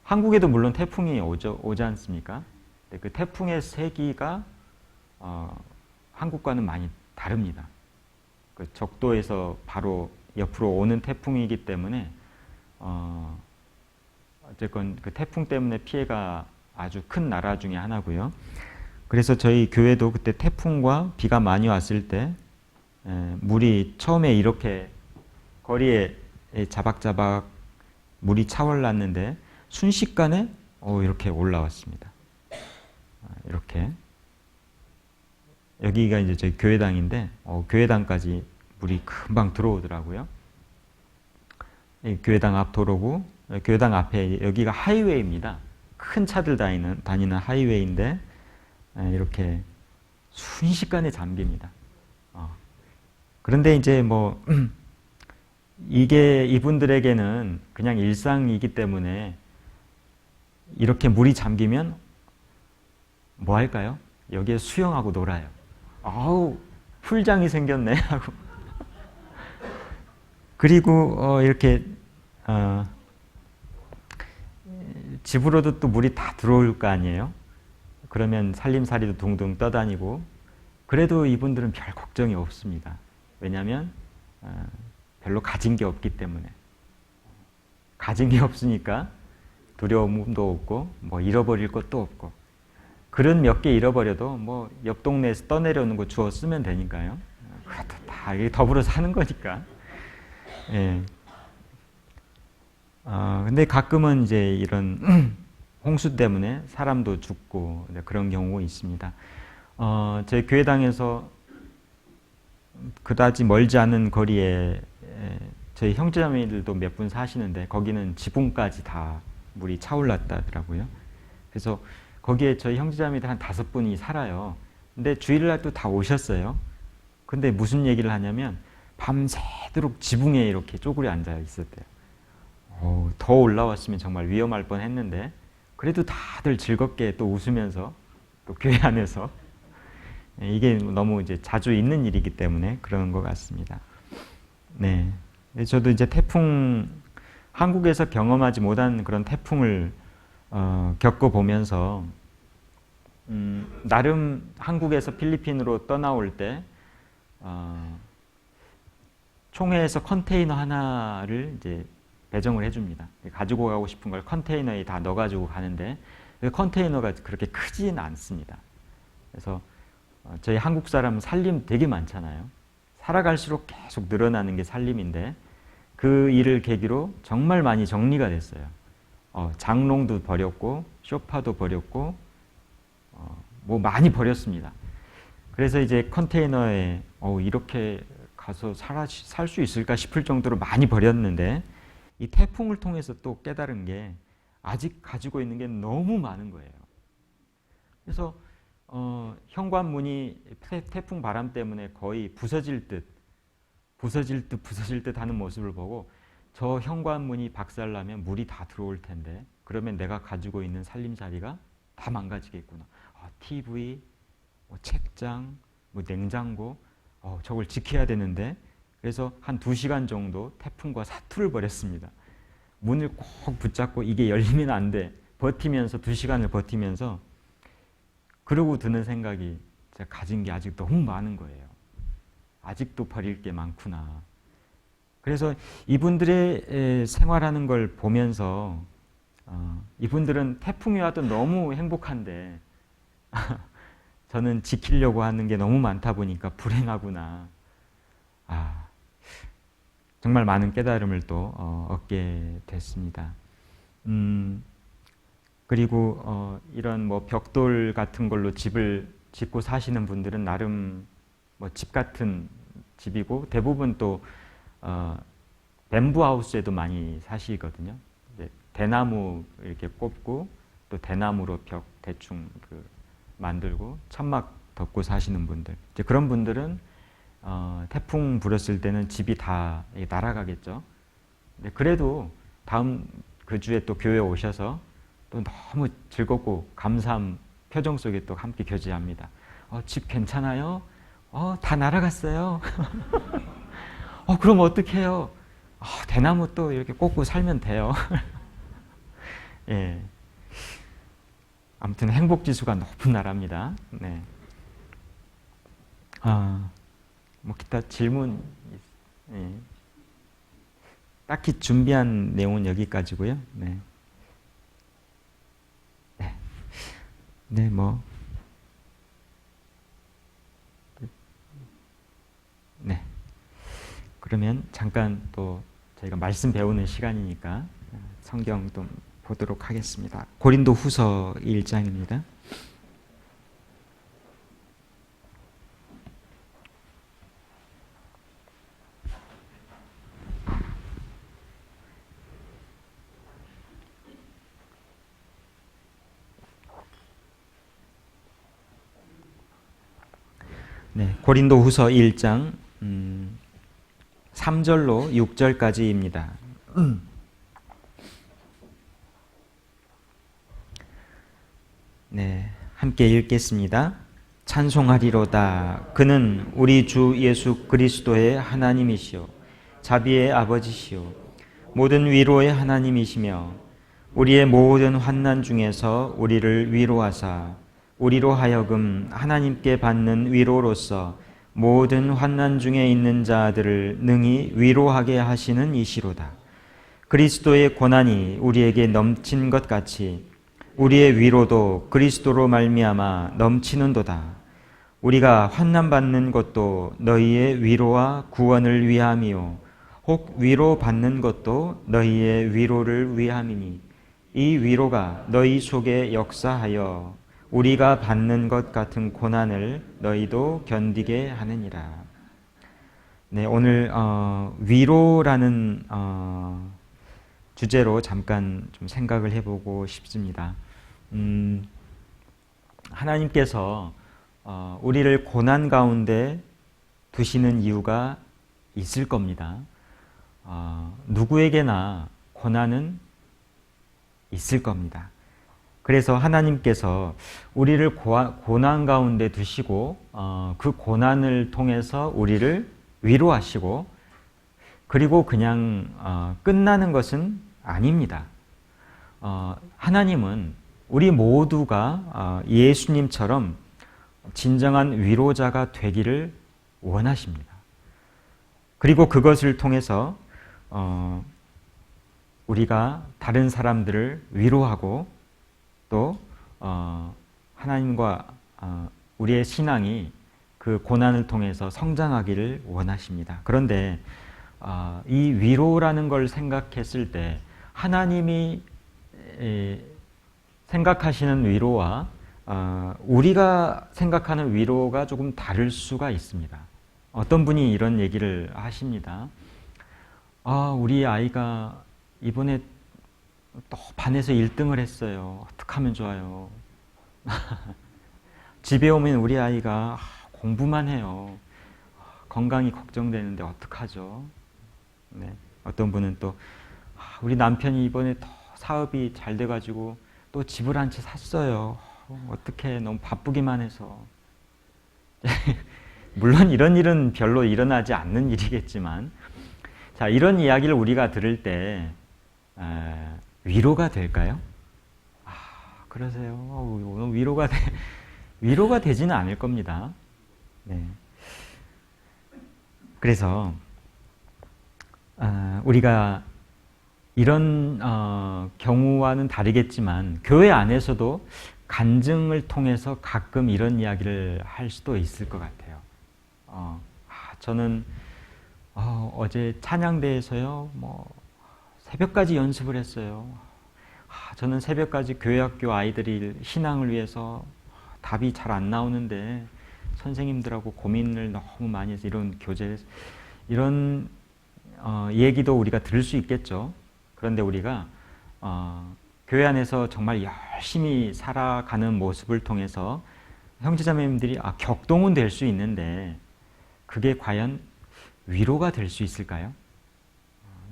한국에도 물론 태풍이 오지 않습니까? 그 태풍의 세기가 한국과는 많이 다릅니다. 그 적도에서 바로 옆으로 오는 태풍이기 때문에 어쨌건 그 태풍 때문에 피해가 아주 큰 나라 중에 하나고요. 그래서 저희 교회도 그때 태풍과 비가 많이 왔을 때 물이 처음에 이렇게 거리에 자박자박 물이 차올랐는데 순식간에 이렇게 올라왔습니다. 이렇게 여기가 이제 저희 교회당인데 교회당까지 물이 금방 들어오더라고요. 교회당 앞 도로고 교회당 앞에 여기가 하이웨이입니다. 큰 차들 다니는 하이웨이인데 이렇게 순식간에 잠깁니다. 그런데 이제 뭐 이게 이분들에게는 그냥 일상이기 때문에 이렇게 물이 잠기면 뭐 할까요? 여기에 수영하고 놀아요. 아우, 풀장이 생겼네 하고. 그리고 이렇게 집으로도 또 물이 다 들어올 거 아니에요? 그러면 살림살이도 둥둥 떠다니고, 그래도 이분들은 별 걱정이 없습니다. 왜냐하면 별로 가진 게 없기 때문에. 가진 게 없으니까 두려움도 없고 뭐 잃어버릴 것도 없고, 그런 몇 개 잃어버려도 뭐 옆 동네에서 떠내려오는 거 주워 쓰면 되니까요. 그것도 다 더불어 사는 거니까. 예. 근데 가끔은 이제 이런 홍수 때문에 사람도 죽고 그런 경우가 있습니다. 저희 교회당에서 그다지 멀지 않은 거리에 저희 형제자매들도 몇 분 사시는데 거기는 지붕까지 다 물이 차올랐다더라고요. 그래서 거기에 저희 형제자매들 한 5분이 살아요. 근데 주일날 또 다 오셨어요. 근데 무슨 얘기를 하냐면 밤새도록 지붕에 이렇게 쪼그려 앉아 있었대요. 더 올라왔으면 정말 위험할 뻔했는데 그래도 다들 즐겁게 또 웃으면서 또 교회 안에서 이게 너무 이제 자주 있는 일이기 때문에 그런 것 같습니다. 네, 저도 이제 태풍 한국에서 경험하지 못한 그런 태풍을 겪어보면서 나름 한국에서 필리핀으로 떠나올 때 총회에서 컨테이너 하나를 이제 배정을 해줍니다. 가지고 가고 싶은 걸 컨테이너에 다 넣어가지고 가는데 그 컨테이너가 그렇게 크지는 않습니다. 그래서 저희 한국 사람은 살림 되게 많잖아요. 살아갈수록 계속 늘어나는 게 살림인데 그 일을 계기로 정말 많이 정리가 됐어요. 장롱도 버렸고 소파도 버렸고 뭐 많이 버렸습니다. 그래서 이제 컨테이너에 이렇게 가서 살 수 있을까 싶을 정도로 많이 버렸는데 이 태풍을 통해서 또 깨달은 게 아직 가지고 있는 게 너무 많은 거예요. 그래서 현관문이 태풍 바람 때문에 거의 부서질 듯 하는 모습을 보고 저 현관문이 박살나면 물이 다 들어올 텐데 그러면 내가 가지고 있는 살림살이가 다 망가지겠구나. TV, 뭐 책장, 뭐 냉장고 저걸 지켜야 되는데 그래서 한 2시간 정도 태풍과 사투를 벌였습니다. 문을 꼭 붙잡고 이게 열리면 안 돼. 버티면서 2시간을 버티면서 그러고 드는 생각이 제가 가진 게 아직 너무 많은 거예요. 아직도 버릴 게 많구나. 그래서 이분들의 생활하는 걸 보면서 이분들은 태풍이 와도 너무 행복한데 저는 지키려고 하는 게 너무 많다 보니까 불행하구나. 정말 많은 깨달음을 또 얻게 됐습니다. 그리고 이런 뭐 벽돌 같은 걸로 집을 짓고 사시는 분들은 나름 뭐 집 같은 집이고 대부분 또 뱀부 하우스에도 많이 사시거든요. 이제 대나무 이렇게 꼽고 또 대나무로 벽 대충 만들고 천막 덮고 사시는 분들, 이제 그런 분들은 태풍 불었을 때는 집이 다 날아가겠죠. 근데 그래도 다음 그 주에 또 교회 오셔서 또 너무 즐겁고 감사한 표정 속에 또 함께 교제합니다. 집 괜찮아요? 다 날아갔어요. 그럼 어떡해요? 대나무 또 이렇게 꽂고 살면 돼요. 예. 아무튼 행복 지수가 높은 나라입니다. 네. 뭐 기타 질문, 예. 딱히 준비한 내용은 여기까지고요. 네. 네. 네, 뭐. 네. 그러면 잠깐 또 저희가 말씀 배우는 시간이니까 성경 좀 보도록 하겠습니다. 고린도 후서 1장입니다. 네, 고린도 후서 1장 3절로 6절까지입니다. 네, 함께 읽겠습니다. 찬송하리로다. 그는 우리 주 예수 그리스도의 하나님이시요 자비의 아버지시요 모든 위로의 하나님이시며 우리의 모든 환난 중에서 우리를 위로하사 우리로 하여금 하나님께 받는 위로로서 모든 환난 중에 있는 자들을 능히 위로하게 하시는 이시로다. 그리스도의 고난이 우리에게 넘친 것 같이 우리의 위로도 그리스도로 말미암아 넘치는도다. 우리가 환난 받는 것도 너희의 위로와 구원을 위함이요 혹 위로 받는 것도 너희의 위로를 위함이니 이 위로가 너희 속에 역사하여 우리가 받는 것 같은 고난을 너희도 견디게 하느니라. 네, 오늘 위로라는 주제로 잠깐 좀 생각을 해보고 싶습니다. 하나님께서 우리를 고난 가운데 두시는 이유가 있을 겁니다. 누구에게나 고난은 있을 겁니다. 그래서 하나님께서 우리를 고난 가운데 두시고 그 고난을 통해서 우리를 위로하시고 그리고 그냥 끝나는 것은 아닙니다. 하나님은 우리 모두가 예수님처럼 진정한 위로자가 되기를 원하십니다. 그리고 그것을 통해서 우리가 다른 사람들을 위로하고 또 하나님과 우리의 신앙이 그 고난을 통해서 성장하기를 원하십니다. 그런데 이 위로라는 걸 생각했을 때 하나님이 생각하시는 위로와 우리가 생각하는 위로가 조금 다를 수가 있습니다. 어떤 분이 이런 얘기를 하십니다. 우리 아이가 이번에 또 반에서 1등을 했어요. 어떡하면 좋아요. 집에 오면 우리 아이가 공부만 해요. 건강이 걱정되는데 어떡하죠? 네. 어떤 분은 또 우리 남편이 이번에 더 사업이 잘 돼가지고 또 집을 한 채 샀어요. 어떡해, 너무 바쁘기만 해서. 물론 이런 일은 별로 일어나지 않는 일이겠지만, 자, 이런 이야기를 우리가 들을 때 위로가 될까요? 그러세요. 오늘 위로가 되지는 않을 겁니다. 네. 그래서 우리가 이런 경우와는 다르겠지만 교회 안에서도 간증을 통해서 가끔 이런 이야기를 할 수도 있을 것 같아요. 저는 어제 찬양대에서요, 새벽까지 연습을 했어요. 저는 새벽까지 교회학교 아이들이 신앙을 위해서 답이 잘 안 나오는데 선생님들하고 고민을 너무 많이 해서 이런 얘기도 우리가 들을 수 있겠죠. 그런데 우리가 교회 안에서 정말 열심히 살아가는 모습을 통해서 형제자매님들이 격동은 될 수 있는데 그게 과연 위로가 될 수 있을까요?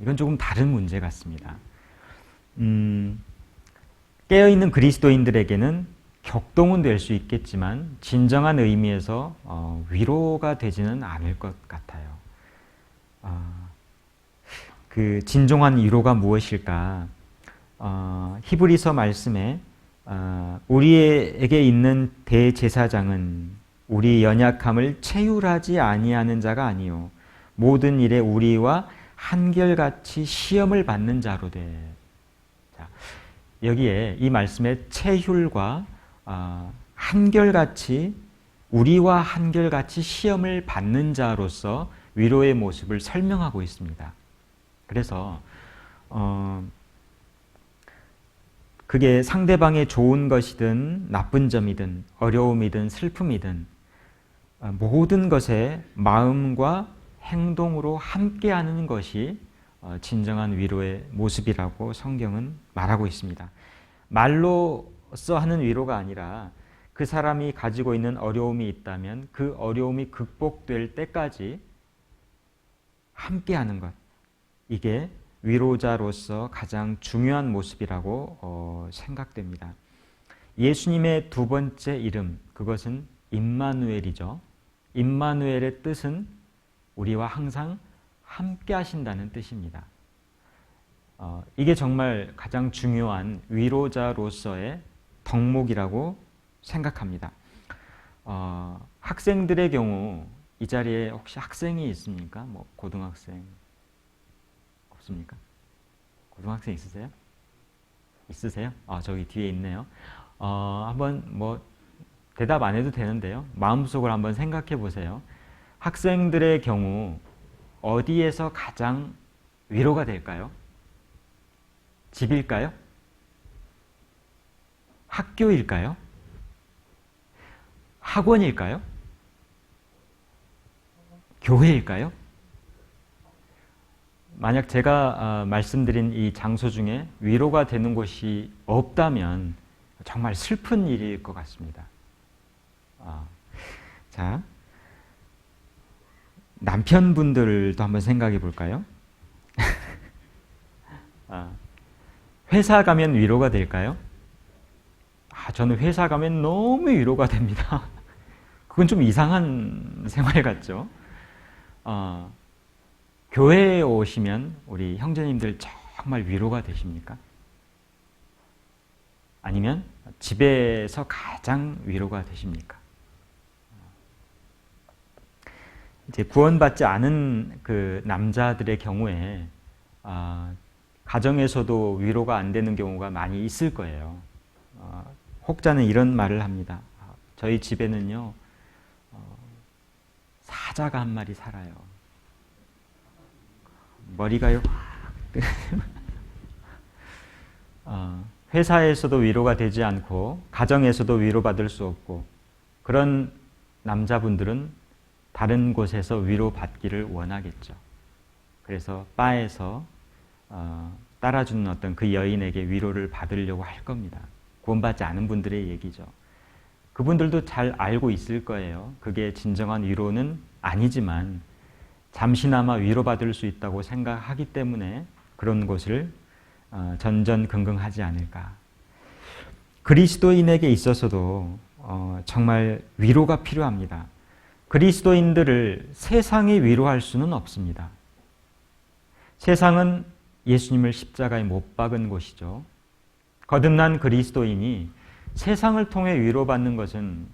이건 조금 다른 문제 같습니다. 깨어있는 그리스도인들에게는 격동은 될 수 있겠지만 진정한 의미에서 위로가 되지는 않을 것 같아요. 그 진정한 위로가 무엇일까? 히브리서 말씀에 우리에게 있는 대제사장은 우리 연약함을 체휼하지 아니하는 자가 아니요 모든 일에 우리와 한결같이 시험을 받는 자로되. 자, 여기에 이 말씀에 체휼과 한결같이 우리와 한결같이 시험을 받는 자로서 위로의 모습을 설명하고 있습니다. 그래서 그게 상대방의 좋은 것이든 나쁜 점이든 어려움이든 슬픔이든 모든 것에 마음과 행동으로 함께하는 것이 진정한 위로의 모습이라고 성경은 말하고 있습니다. 말로써 하는 위로가 아니라 그 사람이 가지고 있는 어려움이 있다면 그 어려움이 극복될 때까지 함께하는 것, 이게 위로자로서 가장 중요한 모습이라고 생각됩니다. 예수님의 두 번째 이름, 그것은 임마누엘이죠. 임마누엘의 뜻은 우리와 항상 함께 하신다는 뜻입니다. 이게 정말 가장 중요한 위로자로서의 덕목이라고 생각합니다. 학생들의 경우 이 자리에 혹시 학생이 있습니까? 뭐 고등학생 없습니까? 고등학생 있으세요? 있으세요? 저기 뒤에 있네요. 한번 뭐 대답 안 해도 되는데요. 마음속으로 한번 생각해 보세요. 학생들의 경우 어디에서 가장 위로가 될까요? 집일까요? 학교일까요? 학원일까요? 교회일까요? 만약 제가 말씀드린 이 장소 중에 위로가 되는 곳이 없다면 정말 슬픈 일일 것 같습니다. 자, 남편분들도 한번 생각해 볼까요? 회사 가면 위로가 될까요? 저는 회사 가면 너무 위로가 됩니다. 그건 좀 이상한 생활 같죠? 교회에 오시면 우리 형제님들 정말 위로가 되십니까? 아니면 집에서 가장 위로가 되십니까? 이제 구원받지 않은 그 남자들의 경우에 가정에서도 위로가 안 되는 경우가 많이 있을 거예요. 혹자는 이런 말을 합니다. 저희 집에는요, 사자가 한 마리 살아요. 머리가요. 회사에서도 위로가 되지 않고 가정에서도 위로받을 수 없고 그런 남자분들은 다른 곳에서 위로받기를 원하겠죠. 그래서 바에서 따라주는 어떤 그 여인에게 위로를 받으려고 할 겁니다. 구원받지 않은 분들의 얘기죠. 그분들도 잘 알고 있을 거예요. 그게 진정한 위로는 아니지만 잠시나마 위로받을 수 있다고 생각하기 때문에 그런 곳을 전전긍긍하지 않을까. 그리스도인에게 있어서도 정말 위로가 필요합니다. 그리스도인들을 세상이 위로할 수는 없습니다. 세상은 예수님을 십자가에 못 박은 곳이죠. 거듭난 그리스도인이 세상을 통해 위로받는 것은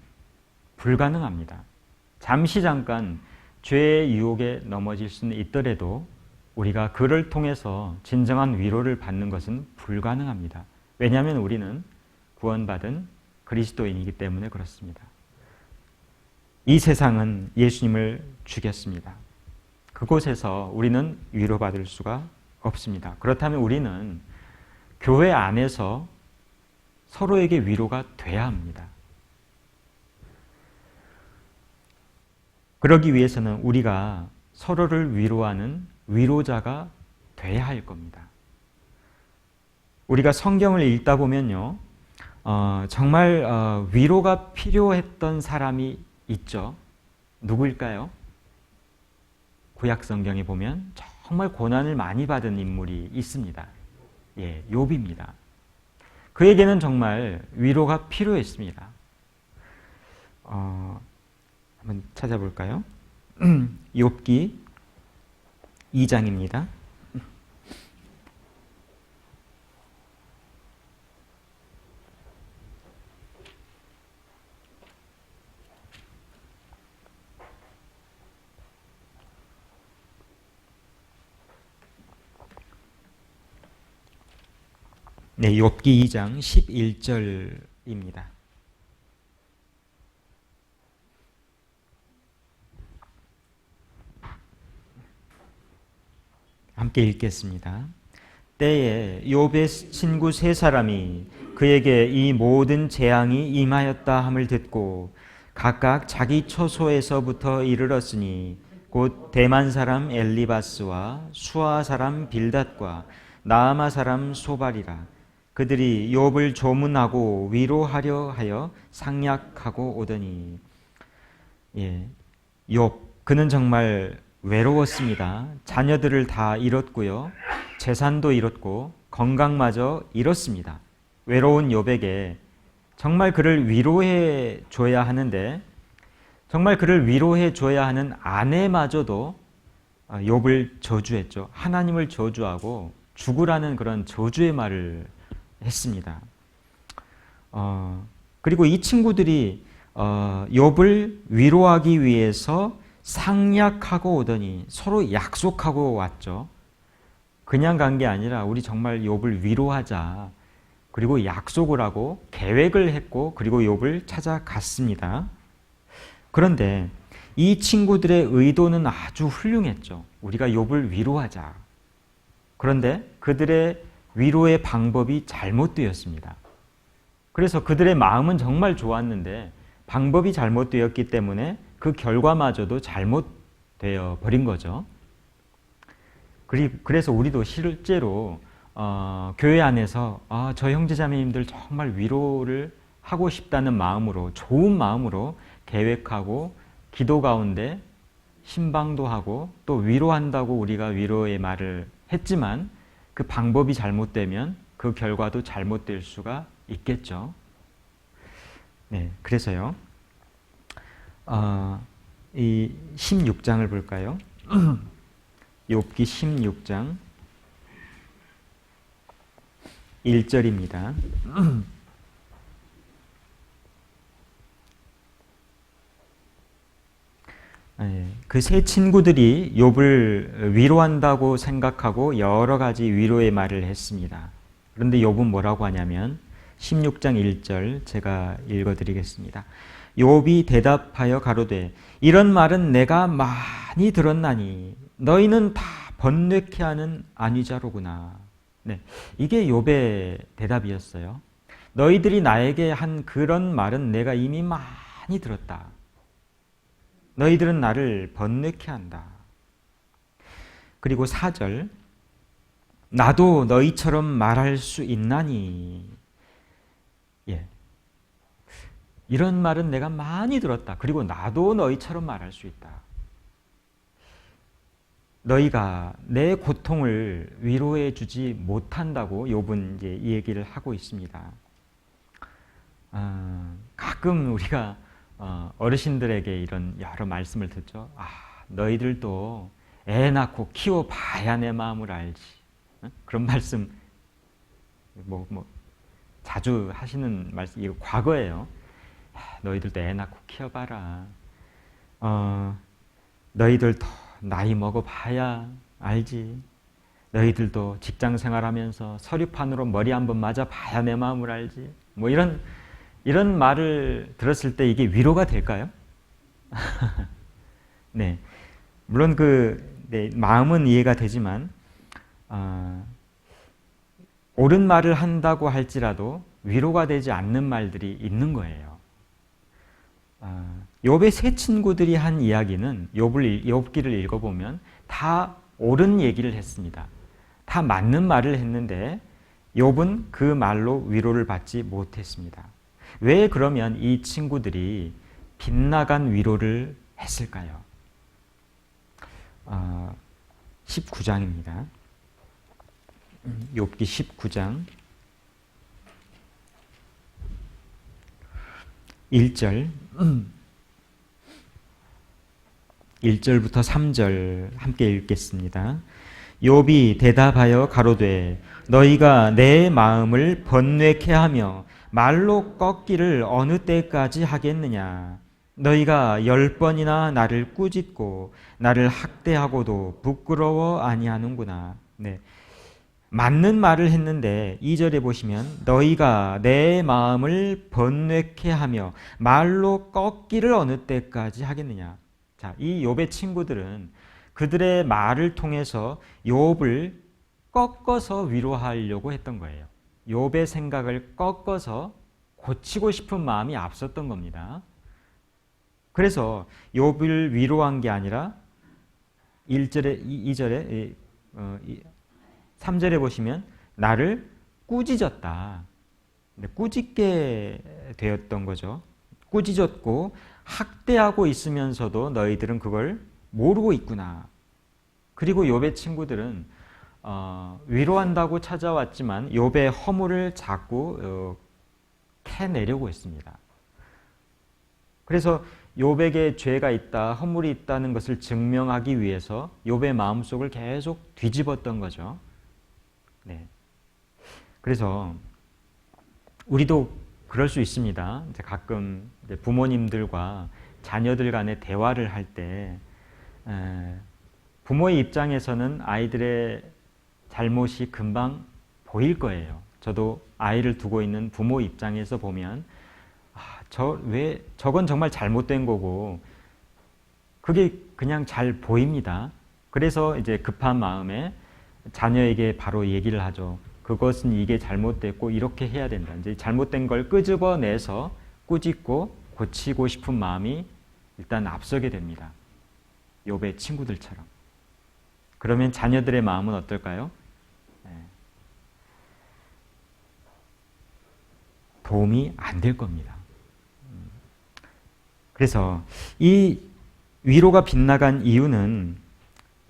불가능합니다. 잠깐 죄의 유혹에 넘어질 수는 있더라도 우리가 그를 통해서 진정한 위로를 받는 것은 불가능합니다. 왜냐하면 우리는 구원받은 그리스도인이기 때문에 그렇습니다. 이 세상은 예수님을 죽였습니다. 그곳에서 우리는 위로받을 수가 없습니다. 그렇다면 우리는 교회 안에서 서로에게 위로가 돼야 합니다. 그러기 위해서는 우리가 서로를 위로하는 위로자가 돼야 할 겁니다. 우리가 성경을 읽다 보면요, 정말 위로가 필요했던 사람이 있죠. 누구일까요? 구약 성경에 보면 정말 고난을 많이 받은 인물이 있습니다. 예, 욥입니다. 그에게는 정말 위로가 필요했습니다. 한번 찾아볼까요? 욥기 2장입니다. 네, 욥기 2장 11절입니다. 함께 읽겠습니다. 때에 욥의 친구 세 사람이 그에게 이 모든 재앙이 임하였다 함을 듣고 각각 자기 처소에서부터 이르렀으니 곧 대만 사람 엘리바스와 수아 사람 빌닷과 나아마 사람 소발이라. 그들이 욥을 조문하고 위로하려 하여 상략하고 오더니, 예, 욥 그는 정말 외로웠습니다. 자녀들을 다 잃었고요, 재산도 잃었고 건강마저 잃었습니다. 외로운 욥에게 정말 그를 위로해 줘야 하는데, 정말 그를 위로해 줘야 하는 아내마저도 욥을 저주했죠. 하나님을 저주하고 죽으라는 그런 저주의 말을 했습니다. 그리고 이 친구들이 욥을 위로하기 위해서 상략하고 오더니 서로 약속하고 왔죠. 그냥 간 게 아니라 우리 정말 욥을 위로하자. 그리고 약속을 하고 계획을 했고, 그리고 욥을 찾아갔습니다. 그런데 이 친구들의 의도는 아주 훌륭했죠. 우리가 욥을 위로하자. 그런데 그들의 위로의 방법이 잘못되었습니다. 그래서 그들의 마음은 정말 좋았는데 방법이 잘못되었기 때문에 그 결과마저도 잘못되어 버린 거죠. 그래서 우리도 실제로 교회 안에서 저 형제자매님들 정말 위로를 하고 싶다는 마음으로, 좋은 마음으로 계획하고 기도 가운데 신방도 하고 또 위로한다고 우리가 위로의 말을 했지만 그 방법이 잘못되면 그 결과도 잘못될 수가 있겠죠. 네, 그래서요. 이 16장을 볼까요? 욥기 16장 1절입니다. 그 세 친구들이 욥을 위로한다고 생각하고 여러 가지 위로의 말을 했습니다. 그런데 욥은 뭐라고 하냐면 16장 1절 제가 읽어드리겠습니다. 욥이 대답하여 가로되 이런 말은 내가 많이 들었나니 너희는 다 번뇌케 하는 안위자로구나. 네, 이게 욥의 대답이었어요. 너희들이 나에게 한 그런 말은 내가 이미 많이 들었다. 너희들은 나를 번뇌케 한다. 그리고 4절 나도 너희처럼 말할 수 있나니. 예, 이런 말은 내가 많이 들었다. 그리고 나도 너희처럼 말할 수 있다. 너희가 내 고통을 위로해 주지 못한다고 욥은 이제 이 얘기를 하고 있습니다. 가끔 우리가 어르신들에게 이런 여러 말씀을 듣죠. 너희들도 애 낳고 키워봐야 내 마음을 알지. 그런 말씀 자주 하시는 말씀, 이거 과거예요. 너희들도 애 낳고 키워봐라. 너희들도 나이 먹어봐야 알지. 너희들도 직장 생활하면서 서류판으로 머리 한번 맞아봐야 내 마음을 알지. 이런 말을 들었을 때 이게 위로가 될까요? 네, 물론 마음은 이해가 되지만 옳은 말을 한다고 할지라도 위로가 되지 않는 말들이 있는 거예요. 욥의 세 친구들이 한 이야기는 욥기를 읽어보면 다 옳은 얘기를 했습니다. 다 맞는 말을 했는데 욥은 그 말로 위로를 받지 못했습니다. 왜 그러면 이 친구들이 빗나간 위로를 했을까요? 19장입니다. 욥기 19장 1절 1절부터 3절 함께 읽겠습니다. 욥이 대답하여 가로되 너희가 내 마음을 번뇌케 하며 말로 꺾기를 어느 때까지 하겠느냐. 너희가 10번이나 나를 꾸짖고 나를 학대하고도 부끄러워 아니하는구나. 네. 맞는 말을 했는데 2절에 보시면 너희가 내 마음을 번뇌케 하며 말로 꺾기를 어느 때까지 하겠느냐. 자, 이 욥의 친구들은 그들의 말을 통해서 욥을 꺾어서 위로하려고 했던 거예요. 욥의 생각을 꺾어서 고치고 싶은 마음이 앞섰던 겁니다. 그래서 욥을 위로한 게 아니라 1절에 2절에 3절에 보시면 나를 꾸짖었다. 꾸짖게 되었던 거죠. 꾸짖었고 학대하고 있으면서도 너희들은 그걸 모르고 있구나. 그리고 욥의 친구들은 위로한다고 찾아왔지만 욥의 허물을 자꾸 캐내려고 했습니다. 그래서 욥에게 죄가 있다, 허물이 있다는 것을 증명하기 위해서 욥의 마음속을 계속 뒤집었던 거죠. 네. 그래서 우리도 그럴 수 있습니다. 이제 가끔 이제 부모님들과 자녀들 간의 대화를 할 때 부모의 입장에서는 아이들의 잘못이 금방 보일 거예요. 저도 아이를 두고 있는 부모 입장에서 보면 저건 정말 잘못된 거고 그게 그냥 잘 보입니다. 그래서 이제 급한 마음에 자녀에게 바로 얘기를 하죠. 그것은 이게 잘못됐고 이렇게 해야 된다. 이제 잘못된 걸 끄집어내서 꾸짖고 고치고 싶은 마음이 일단 앞서게 됩니다. 욥의 친구들처럼. 그러면 자녀들의 마음은 어떨까요? 도움이 안 될 겁니다. 그래서 이 위로가 빗나간 이유는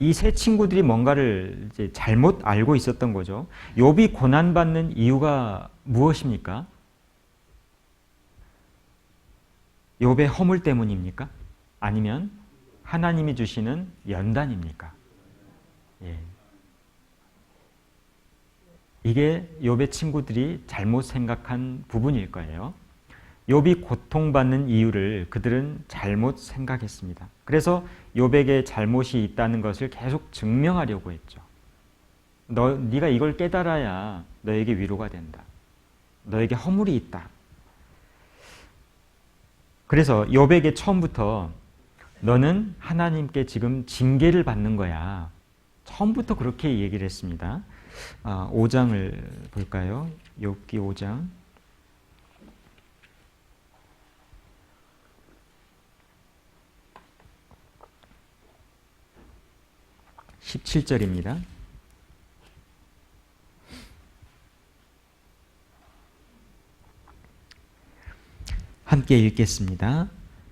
이 세 친구들이 뭔가를 이제 잘못 알고 있었던 거죠. 욥이 고난받는 이유가 무엇입니까? 욥의 허물 때문입니까? 아니면 하나님이 주시는 연단입니까? 예. 이게 욥의 친구들이 잘못 생각한 부분일 거예요. 욥이 고통받는 이유를 그들은 잘못 생각했습니다. 그래서 욥에게 잘못이 있다는 것을 계속 증명하려고 했죠. 네가 이걸 깨달아야 너에게 위로가 된다. 너에게 허물이 있다. 그래서 욥에게 처음부터 너는 하나님께 지금 징계를 받는 거야. 처음부터 그렇게 얘기를 했습니다. 5장을 볼까요? 욥기 5장 17절입니다. 함께 읽겠습니다.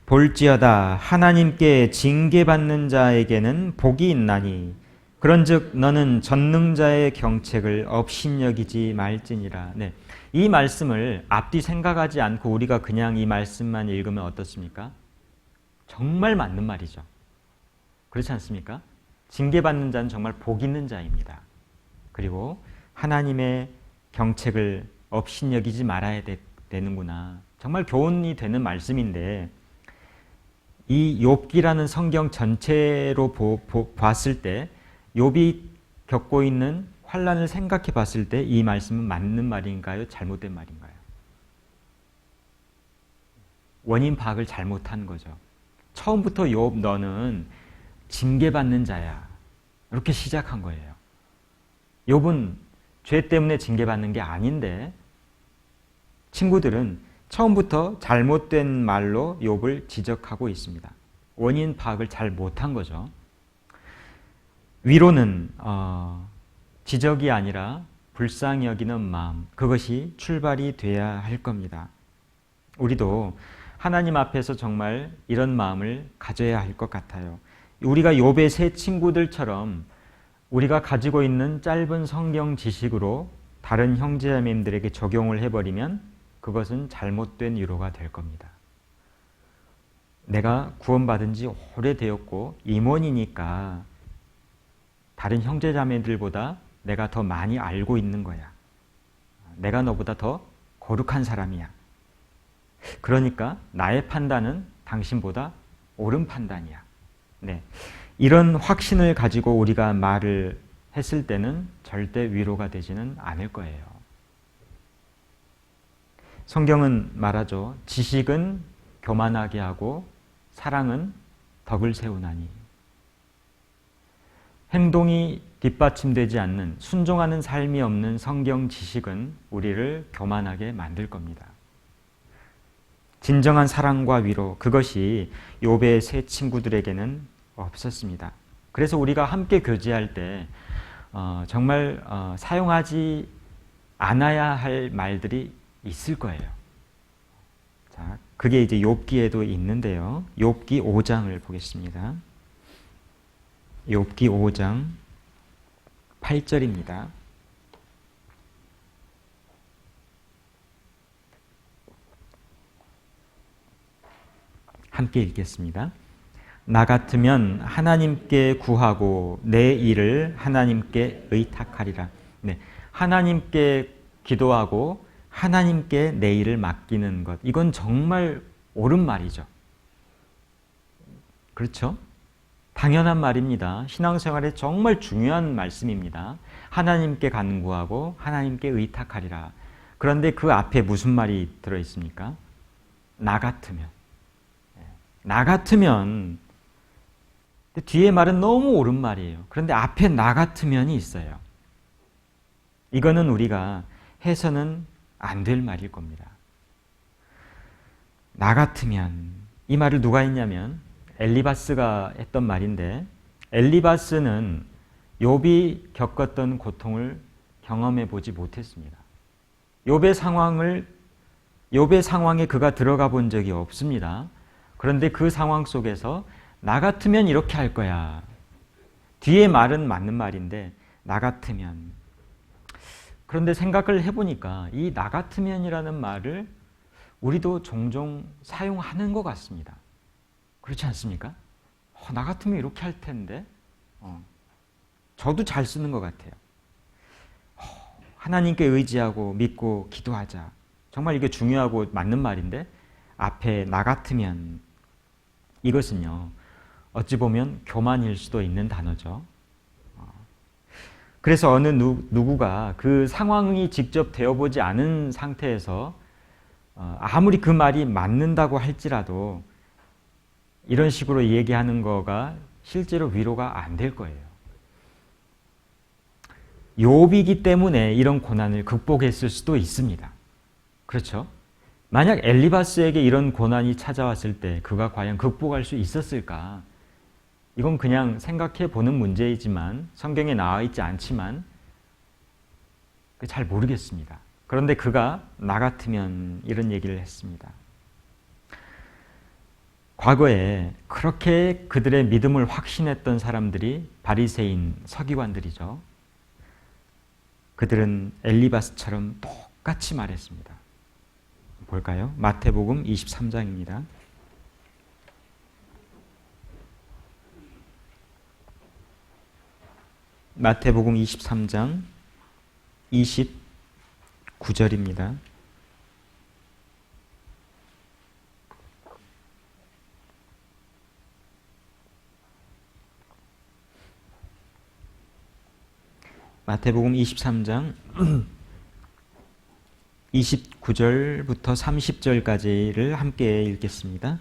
볼지어다 하나님께 징계받는 자에게는 복이 있나니 그런즉 너는 전능자의 경책을 업신여기지 말지니라. 네. 이 말씀을 앞뒤 생각하지 않고 우리가 그냥 이 말씀만 읽으면 어떻습니까? 정말 맞는 말이죠. 그렇지 않습니까? 징계받는 자는 정말 복 있는 자입니다. 그리고 하나님의 경책을 업신여기지 말아야 되는구나. 정말 교훈이 되는 말씀인데 이 욥기라는 성경 전체로 봤을 때 욥이 겪고 있는 환난을 생각해 봤을 때 이 말씀은 맞는 말인가요? 잘못된 말인가요? 원인 파악을 잘못한 거죠. 처음부터 욥 너는 징계받는 자야. 이렇게 시작한 거예요. 욥은 죄 때문에 징계받는 게 아닌데 친구들은 처음부터 잘못된 말로 욥을 지적하고 있습니다. 원인 파악을 잘 못한 거죠. 위로는 지적이 아니라 불쌍히 여기는 마음, 그것이 출발이 돼야 할 겁니다. 우리도 하나님 앞에서 정말 이런 마음을 가져야 할 것 같아요. 우리가 욥의 세 친구들처럼 우리가 가지고 있는 짧은 성경 지식으로 다른 형제자매님들에게 적용을 해버리면 그것은 잘못된 위로가 될 겁니다. 내가 구원받은 지 오래되었고 임원이니까 다른 형제자매들보다 내가 더 많이 알고 있는 거야. 내가 너보다 더 거룩한 사람이야. 그러니까 나의 판단은 당신보다 옳은 판단이야. 네. 이런 확신을 가지고 우리가 말을 했을 때는 절대 위로가 되지는 않을 거예요. 성경은 말하죠. 지식은 교만하게 하고 사랑은 덕을 세우나니. 행동이 뒷받침되지 않는 순종하는 삶이 없는 성경 지식은 우리를 교만하게 만들 겁니다. 진정한 사랑과 위로, 그것이 욥의 세 친구들에게는 없었습니다. 그래서 우리가 함께 교제할 때 정말 사용하지 않아야 할 말들이 있을 거예요. 자, 그게 이제 욥기에도 있는데요. 욥기 5장을 보겠습니다. 욥기 5장 8절입니다. 함께 읽겠습니다. 나 같으면 하나님께 구하고 내 일을 하나님께 의탁하리라. 네, 하나님께 기도하고 하나님께 내 일을 맡기는 것, 이건 정말 옳은 말이죠. 그렇죠? 당연한 말입니다. 신앙생활에 정말 중요한 말씀입니다. 하나님께 간구하고 하나님께 의탁하리라. 그런데 그 앞에 무슨 말이 들어있습니까? 나 같으면. 나 같으면, 뒤에 말은 너무 옳은 말이에요. 그런데 앞에 나 같으면이 있어요. 이거는 우리가 해서는 안 될 말일 겁니다. 나 같으면, 이 말을 누가 했냐면 엘리바스가 했던 말인데, 엘리바스는 욥이 겪었던 고통을 경험해 보지 못했습니다. 욥의 상황에 그가 들어가 본 적이 없습니다. 그런데 그 상황 속에서 나 같으면 이렇게 할 거야. 뒤에 말은 맞는 말인데 나 같으면. 그런데 생각을 해보니까 이 나 같으면이라는 말을 우리도 종종 사용하는 것 같습니다. 그렇지 않습니까? 나 같으면 이렇게 할 텐데. 저도 잘 쓰는 것 같아요. 하나님께 의지하고 믿고 기도하자. 정말 이게 중요하고 맞는 말인데 앞에 나 같으면, 이것은요 어찌 보면 교만일 수도 있는 단어죠. 그래서 어느 누구가 그 상황이 직접 되어보지 않은 상태에서 아무리 그 말이 맞는다고 할지라도 이런 식으로 얘기하는 거가 실제로 위로가 안 될 거예요. 욥이기 때문에 이런 고난을 극복했을 수도 있습니다. 그렇죠? 만약 엘리바스에게 이런 고난이 찾아왔을 때 그가 과연 극복할 수 있었을까? 이건 그냥 생각해 보는 문제이지만, 성경에 나와 있지 않지만 잘 모르겠습니다. 그런데 그가 나 같으면 이런 얘기를 했습니다. 과거에 그렇게 그들의 믿음을 확신했던 사람들이 바리새인 서기관들이죠. 그들은 엘리바스처럼 똑같이 말했습니다. 볼까요? 마태복음 23장입니다. 마태복음 23장 29절입니다. 마태복음 23장 29절부터 30절까지를 함께 읽겠습니다.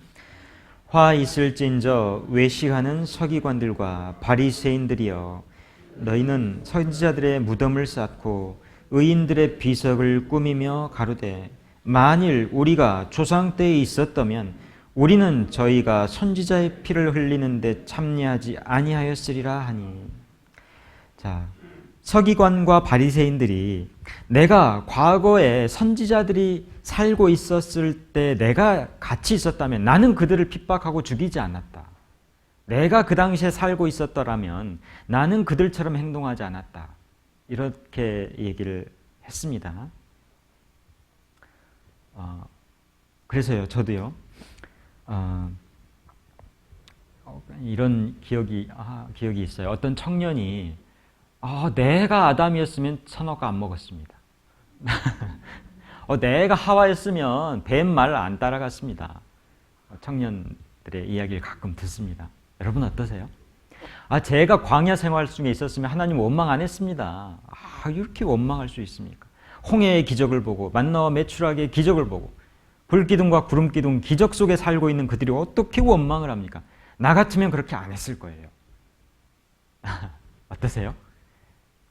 화 있을진저 외식하는 서기관들과 바리새인들이여, 너희는 선지자들의 무덤을 쌓고 의인들의 비석을 꾸미며 가로되, 만일 우리가 조상 때에 있었다면 우리는 저희가 선지자의 피를 흘리는 데 참여하지 아니하였으리라 하니. 자, 서기관과 바리새인들이 내가 과거에 선지자들이 살고 있었을 때 내가 같이 있었다면 나는 그들을 핍박하고 죽이지 않았다. 내가 그 당시에 살고 있었더라면 나는 그들처럼 행동하지 않았다. 이렇게 얘기를 했습니다. 그래서요, 저도요, 이런 기억이 있어요. 어떤 청년이 내가 아담이었으면 선악과 안 먹었습니다. 내가 하와였으면 뱀 말 안 따라갔습니다. 청년들의 이야기를 가끔 듣습니다. 여러분 어떠세요? 제가 광야 생활 중에 있었으면 하나님 원망 안 했습니다. 이렇게 원망할 수 있습니까? 홍해의 기적을 보고 만나와 메추라기의 기적을 보고 불기둥과 구름기둥 기적 속에 살고 있는 그들이 어떻게 원망을 합니까? 나 같으면 그렇게 안 했을 거예요. 어떠세요?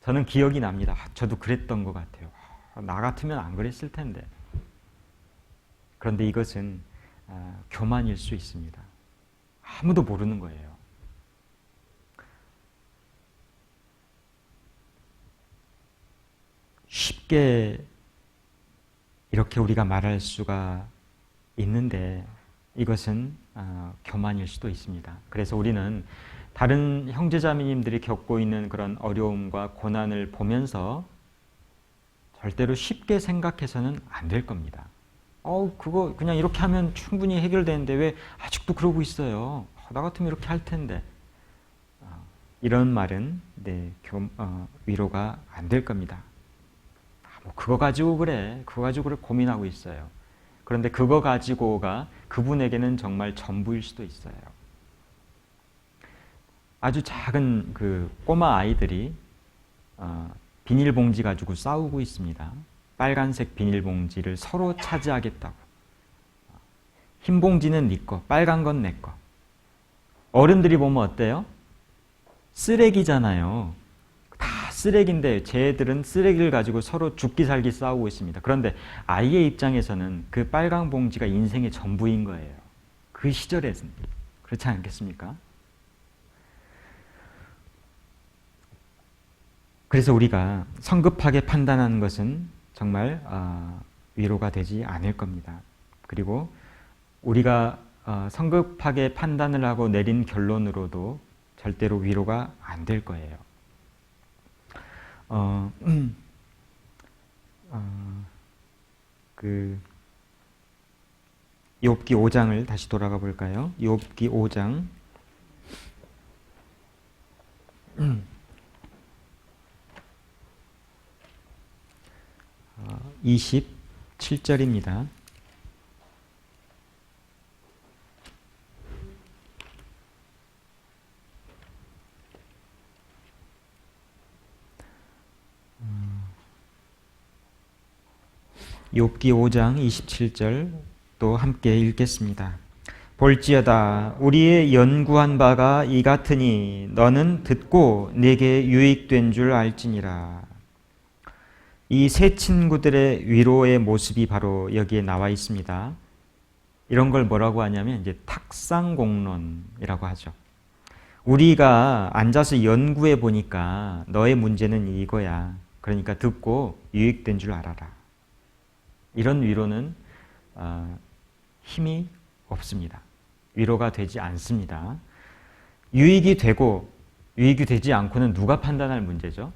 저는 기억이 납니다. 저도 그랬던 것 같아요. 나 같으면 안 그랬을 텐데. 그런데 이것은 교만일 수 있습니다. 아무도 모르는 거예요. 쉽게 이렇게 우리가 말할 수가 있는데 이것은 교만일 수도 있습니다. 그래서 우리는 다른 형제자매님들이 겪고 있는 그런 어려움과 고난을 보면서 절대로 쉽게 생각해서는 안 될 겁니다. 그거 그냥 이렇게 하면 충분히 해결되는데 왜 아직도 그러고 있어요? 나 같으면 이렇게 할 텐데. 이런 말은 위로가 안 될 겁니다. 그거 가지고 그래. 그거 가지고 그래 고민하고 있어요. 그런데 그거 가지고가 그분에게는 정말 전부일 수도 있어요. 아주 작은 그 꼬마 아이들이 비닐봉지 가지고 싸우고 있습니다. 빨간색 비닐봉지를 서로 차지하겠다고. 흰 봉지는 네 거, 빨간 건 내 거. 어른들이 보면 어때요? 쓰레기잖아요. 다 쓰레기인데 쟤들은 쓰레기를 가지고 서로 죽기 살기 싸우고 있습니다. 그런데 아이의 입장에서는 그 빨간 봉지가 인생의 전부인 거예요. 그 시절에는. 그렇지 않겠습니까? 그래서 우리가 성급하게 판단하는 것은 정말 위로가 되지 않을 겁니다. 그리고 우리가 성급하게 판단을 하고 내린 결론으로도 절대로 위로가 안 될 거예요. 욥기 5장을 다시 돌아가 볼까요? 욥기 5장 27절입니다. 욥기 5장 27절 또 함께 읽겠습니다. 볼지어다 우리의 연구한 바가 이 같으니 너는 듣고 내게 유익된 줄 알지니라. 이 세 친구들의 위로의 모습이 바로 여기에 나와 있습니다. 이런 걸 뭐라고 하냐면 이제 탁상공론이라고 하죠. 우리가 앉아서 연구해 보니까 너의 문제는 이거야. 그러니까 듣고 유익된 줄 알아라. 이런 위로는 힘이 없습니다. 위로가 되지 않습니다. 유익이 되고 유익이 되지 않고는 누가 판단할 문제죠?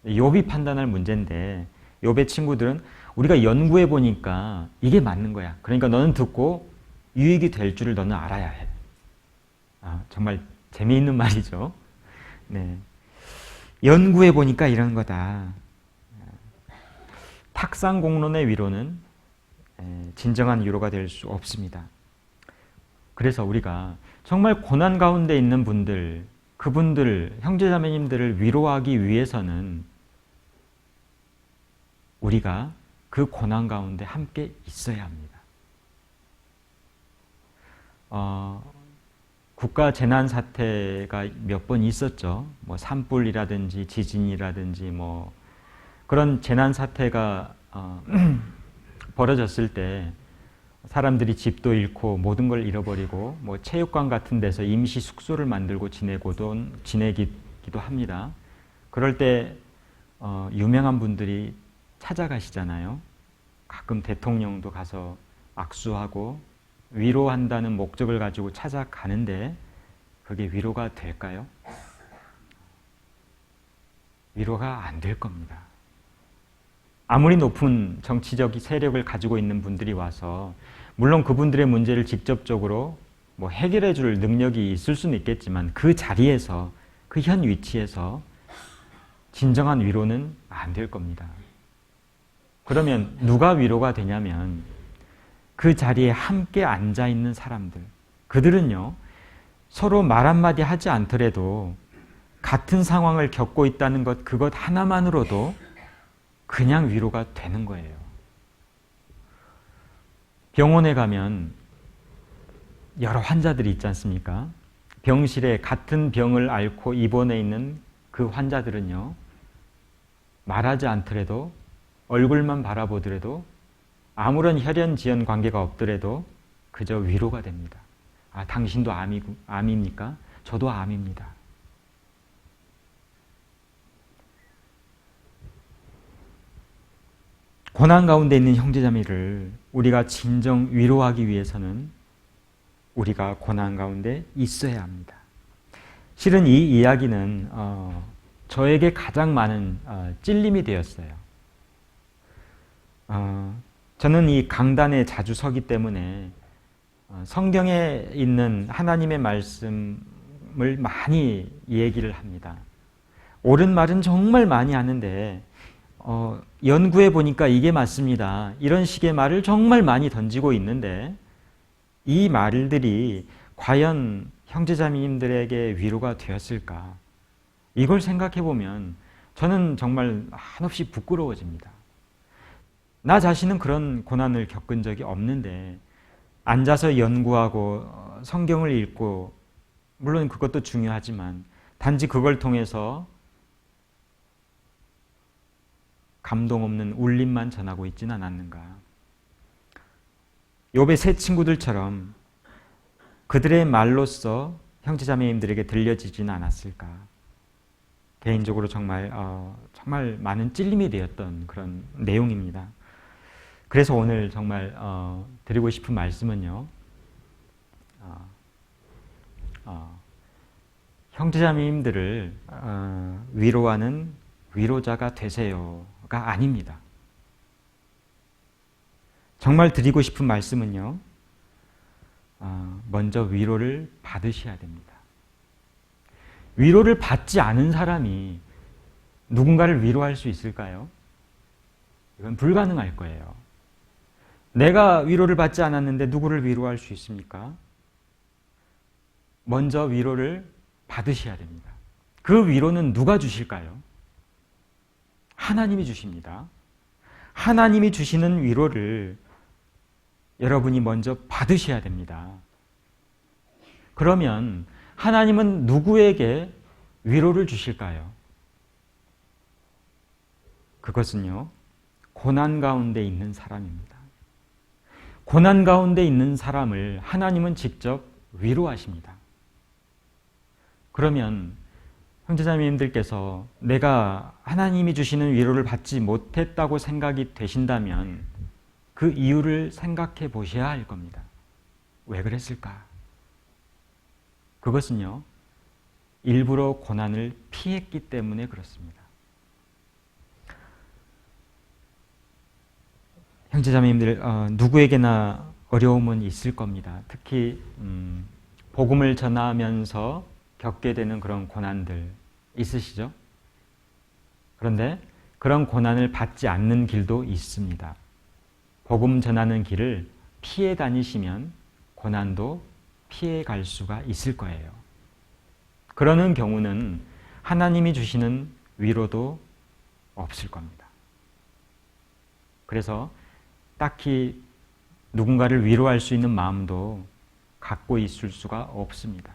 욥이 판단할 문제인데 욥의 친구들은 우리가 연구해 보니까 이게 맞는 거야. 그러니까 너는 듣고 유익이 될 줄을 너는 알아야 해. 정말 재미있는 말이죠. 네. 연구해 보니까 이런 거다. 탁상공론의 위로는 진정한 위로가 될 수 없습니다. 그래서 우리가 정말 고난 가운데 있는 분들, 그분들, 형제자매님들을 위로하기 위해서는 우리가 그 고난 가운데 함께 있어야 합니다. 국가 재난 사태가 몇 번 있었죠. 뭐 산불이라든지 지진이라든지 뭐 그런 재난 사태가 벌어졌을 때 사람들이 집도 잃고 모든 걸 잃어버리고 뭐 체육관 같은 데서 임시 숙소를 만들고 지내기도 합니다. 그럴 때 유명한 분들이 찾아가시잖아요. 가끔 대통령도 가서 악수하고 위로한다는 목적을 가지고 찾아가는데 그게 위로가 될까요? 위로가 안 될 겁니다. 아무리 높은 정치적 세력을 가지고 있는 분들이 와서 물론 그분들의 문제를 직접적으로 해결해 줄 능력이 있을 수는 있겠지만 그 자리에서 그 현 위치에서 진정한 위로는 안 될 겁니다. 그러면 누가 위로가 되냐면 그 자리에 함께 앉아 있는 사람들. 그들은요, 서로 말 한마디 하지 않더라도 같은 상황을 겪고 있다는 것, 그것 하나만으로도 그냥 위로가 되는 거예요. 병원에 가면 여러 환자들이 있지 않습니까? 병실에 같은 병을 앓고 입원해 있는 그 환자들은요, 말하지 않더라도 얼굴만 바라보더라도 아무런 혈연지연 관계가 없더라도 그저 위로가 됩니다. 아, 당신도 암입니까? 저도 암입니다. 고난 가운데 있는 형제자매를 우리가 진정 위로하기 위해서는 우리가 고난 가운데 있어야 합니다. 실은 이 이야기는 저에게 가장 많은 찔림이 되었어요. 저는 이 강단에 자주 서기 때문에 성경에 있는 하나님의 말씀을 많이 얘기를 합니다. 옳은 말은 정말 많이 하는데 연구해 보니까 이게 맞습니다. 이런 식의 말을 정말 많이 던지고 있는데 이 말들이 과연 형제자매님들에게 위로가 되었을까? 이걸 생각해 보면 저는 정말 한없이 부끄러워집니다. 나 자신은 그런 고난을 겪은 적이 없는데 앉아서 연구하고 성경을 읽고 물론 그것도 중요하지만 단지 그걸 통해서 감동 없는 울림만 전하고 있지는 않았는가. 욥의 세 친구들처럼 그들의 말로써 형제자매님들에게 들려지지는 않았을까. 개인적으로 정말 많은 찔림이 되었던 그런 내용입니다. 그래서 오늘 정말 드리고 싶은 말씀은요. 형제자매님들을 위로하는 위로자가 되세요가 아닙니다. 정말 드리고 싶은 말씀은요. 먼저 위로를 받으셔야 됩니다. 위로를 받지 않은 사람이 누군가를 위로할 수 있을까요? 이건 불가능할 거예요. 내가 위로를 받지 않았는데 누구를 위로할 수 있습니까? 먼저 위로를 받으셔야 됩니다. 그 위로는 누가 주실까요? 하나님이 주십니다. 하나님이 주시는 위로를 여러분이 먼저 받으셔야 됩니다. 그러면 하나님은 누구에게 위로를 주실까요? 그것은요, 고난 가운데 있는 사람입니다. 고난 가운데 있는 사람을 하나님은 직접 위로하십니다. 그러면 형제자매님들께서 내가 하나님이 주시는 위로를 받지 못했다고 생각이 되신다면 그 이유를 생각해 보셔야 할 겁니다. 왜 그랬을까? 그것은요, 일부러 고난을 피했기 때문에 그렇습니다. 형제자매님들, 누구에게나 어려움은 있을 겁니다. 특히 복음을 전하면서 겪게 되는 그런 고난들 있으시죠? 그런데 그런 고난을 받지 않는 길도 있습니다. 복음 전하는 길을 피해 다니시면 고난도 피해 갈 수가 있을 거예요. 그러는 경우는 하나님이 주시는 위로도 없을 겁니다. 그래서 딱히 누군가를 위로할 수 있는 마음도 갖고 있을 수가 없습니다.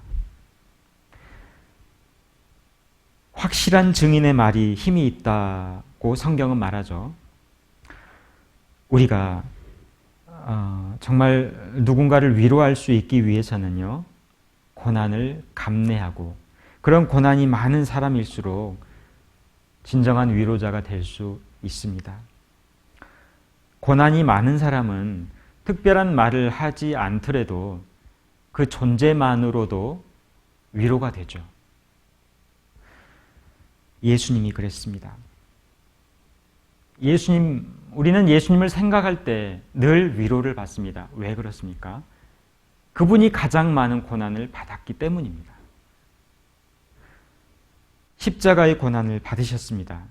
확실한 증인의 말이 힘이 있다고 성경은 말하죠. 우리가 정말 누군가를 위로할 수 있기 위해서는요, 고난을 감내하고 그런 고난이 많은 사람일수록 진정한 위로자가 될 수 있습니다. 고난이 많은 사람은 특별한 말을 하지 않더라도 그 존재만으로도 위로가 되죠. 예수님이 그랬습니다. 우리는 예수님을 생각할 때 늘 위로를 받습니다. 왜 그렇습니까? 그분이 가장 많은 고난을 받았기 때문입니다. 십자가의 고난을 받으셨습니다.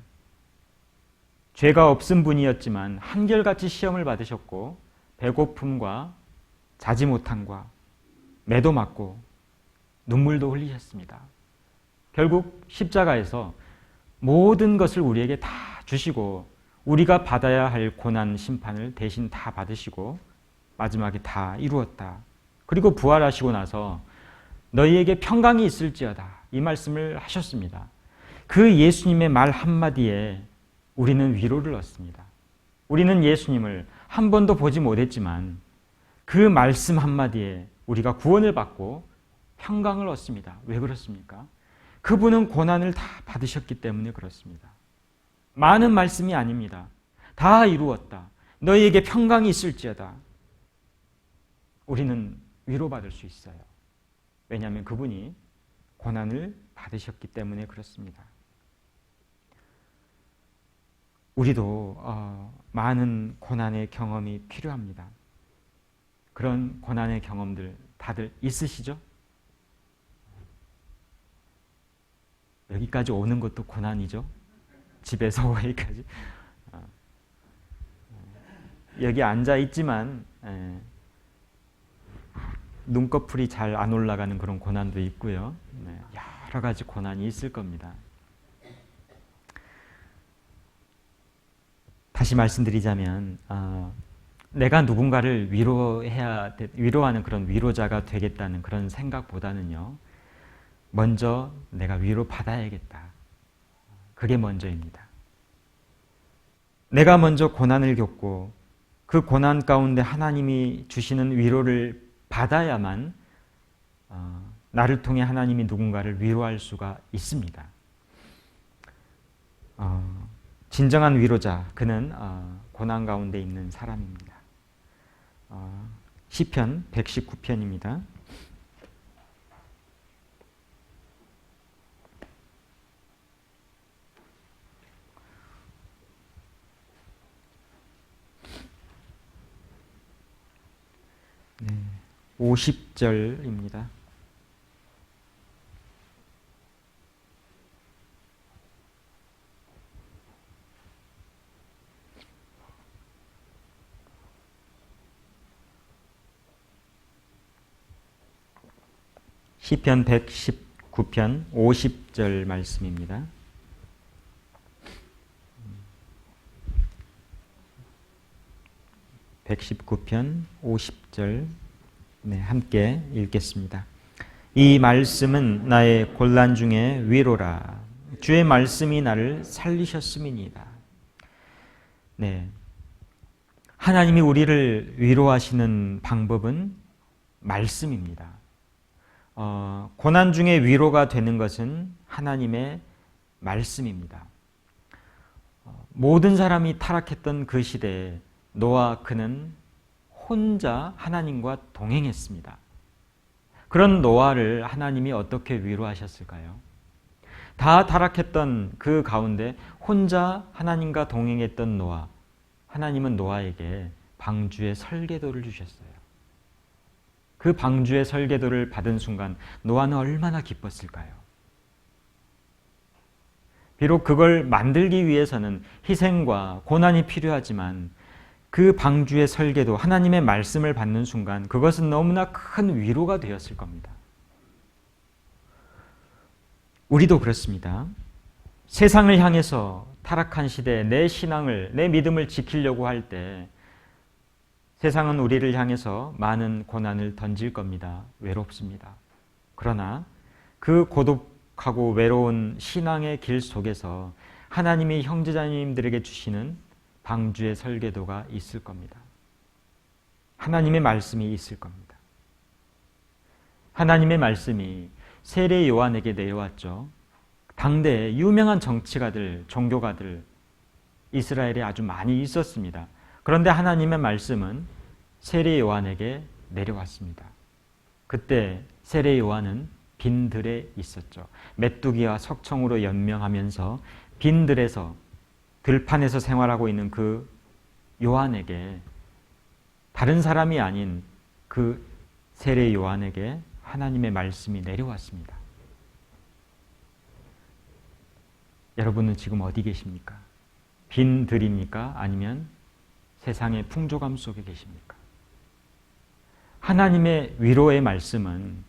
죄가 없은 분이었지만 한결같이 시험을 받으셨고 배고픔과 자지 못함과 매도 맞고 눈물도 흘리셨습니다. 결국 십자가에서 모든 것을 우리에게 다 주시고 우리가 받아야 할 고난 심판을 대신 다 받으시고 마지막에 다 이루었다. 그리고 부활하시고 나서 너희에게 평강이 있을지어다. 이 말씀을 하셨습니다. 그 예수님의 말 한마디에 우리는 위로를 얻습니다. 우리는 예수님을 한 번도 보지 못했지만 그 말씀 한마디에 우리가 구원을 받고 평강을 얻습니다. 왜 그렇습니까? 그분은 고난을 다 받으셨기 때문에 그렇습니다. 많은 말씀이 아닙니다. 다 이루었다. 너희에게 평강이 있을지어다. 우리는 위로받을 수 있어요. 왜냐하면 그분이 고난을 받으셨기 때문에 그렇습니다. 우리도 많은 고난의 경험이 필요합니다. 그런 고난의 경험들 다들 있으시죠? 여기까지 오는 것도 고난이죠. 집에서 여기까지. 여기 앉아 있지만 눈꺼풀이 잘 안 올라가는 그런 고난도 있고요. 여러 가지 고난이 있을 겁니다. 다시 말씀드리자면 내가 누군가를 위로하는 그런 위로자가 되겠다는 그런 생각보다는요. 먼저 내가 위로받아야겠다. 그게 먼저입니다. 내가 먼저 고난을 겪고 그 고난 가운데 하나님이 주시는 위로를 받아야만 나를 통해 하나님이 누군가를 위로할 수가 있습니다. 진정한 위로자, 그는 고난 가운데 있는 사람입니다. 시편 119편입니다. 네, 50절입니다. 시편 119편 50절 말씀입니다. (119편) 50절 함께 읽겠습니다. 이 말씀은 나의 곤란 중에 위로라. 주의 말씀이 나를 살리셨음이니이다. 네, 하나님이 우리를 위로하시는 방법은 말씀입니다. 고난 중에 위로가 되는 것은 하나님의 말씀입니다. 모든 사람이 타락했던 그 시대에 노아 그는 혼자 하나님과 동행했습니다. 그런 노아를 하나님이 어떻게 위로하셨을까요? 다 타락했던 그 가운데 혼자 하나님과 동행했던 노아, 하나님은 노아에게 방주의 설계도를 주셨어요. 그 방주의 설계도를 받은 순간 노아는 얼마나 기뻤을까요? 비록 그걸 만들기 위해서는 희생과 고난이 필요하지만 그 방주의 설계도, 하나님의 말씀을 받는 순간 그것은 너무나 큰 위로가 되었을 겁니다. 우리도 그렇습니다. 세상을 향해서 타락한 시대에 내 신앙을, 내 믿음을 지키려고 할 때 세상은 우리를 향해서 많은 고난을 던질 겁니다. 외롭습니다. 그러나 그 고독하고 외로운 신앙의 길 속에서 하나님이 형제자매님들에게 주시는 방주의 설계도가 있을 겁니다. 하나님의 말씀이 있을 겁니다. 하나님의 말씀이 세례 요한에게 내려왔죠. 당대에 유명한 정치가들, 종교가들 이스라엘에 아주 많이 있었습니다. 그런데 하나님의 말씀은 세례 요한에게 내려왔습니다. 그때 세례 요한은 빈들에 있었죠. 메뚜기와 석청으로 연명하면서 빈들에서 들판에서 생활하고 있는 그 요한에게, 다른 사람이 아닌 그 세례 요한에게 하나님의 말씀이 내려왔습니다. 여러분은 지금 어디 계십니까? 빈들입니까? 아니면 세상의 풍조감 속에 계십니까? 하나님의 위로의 말씀은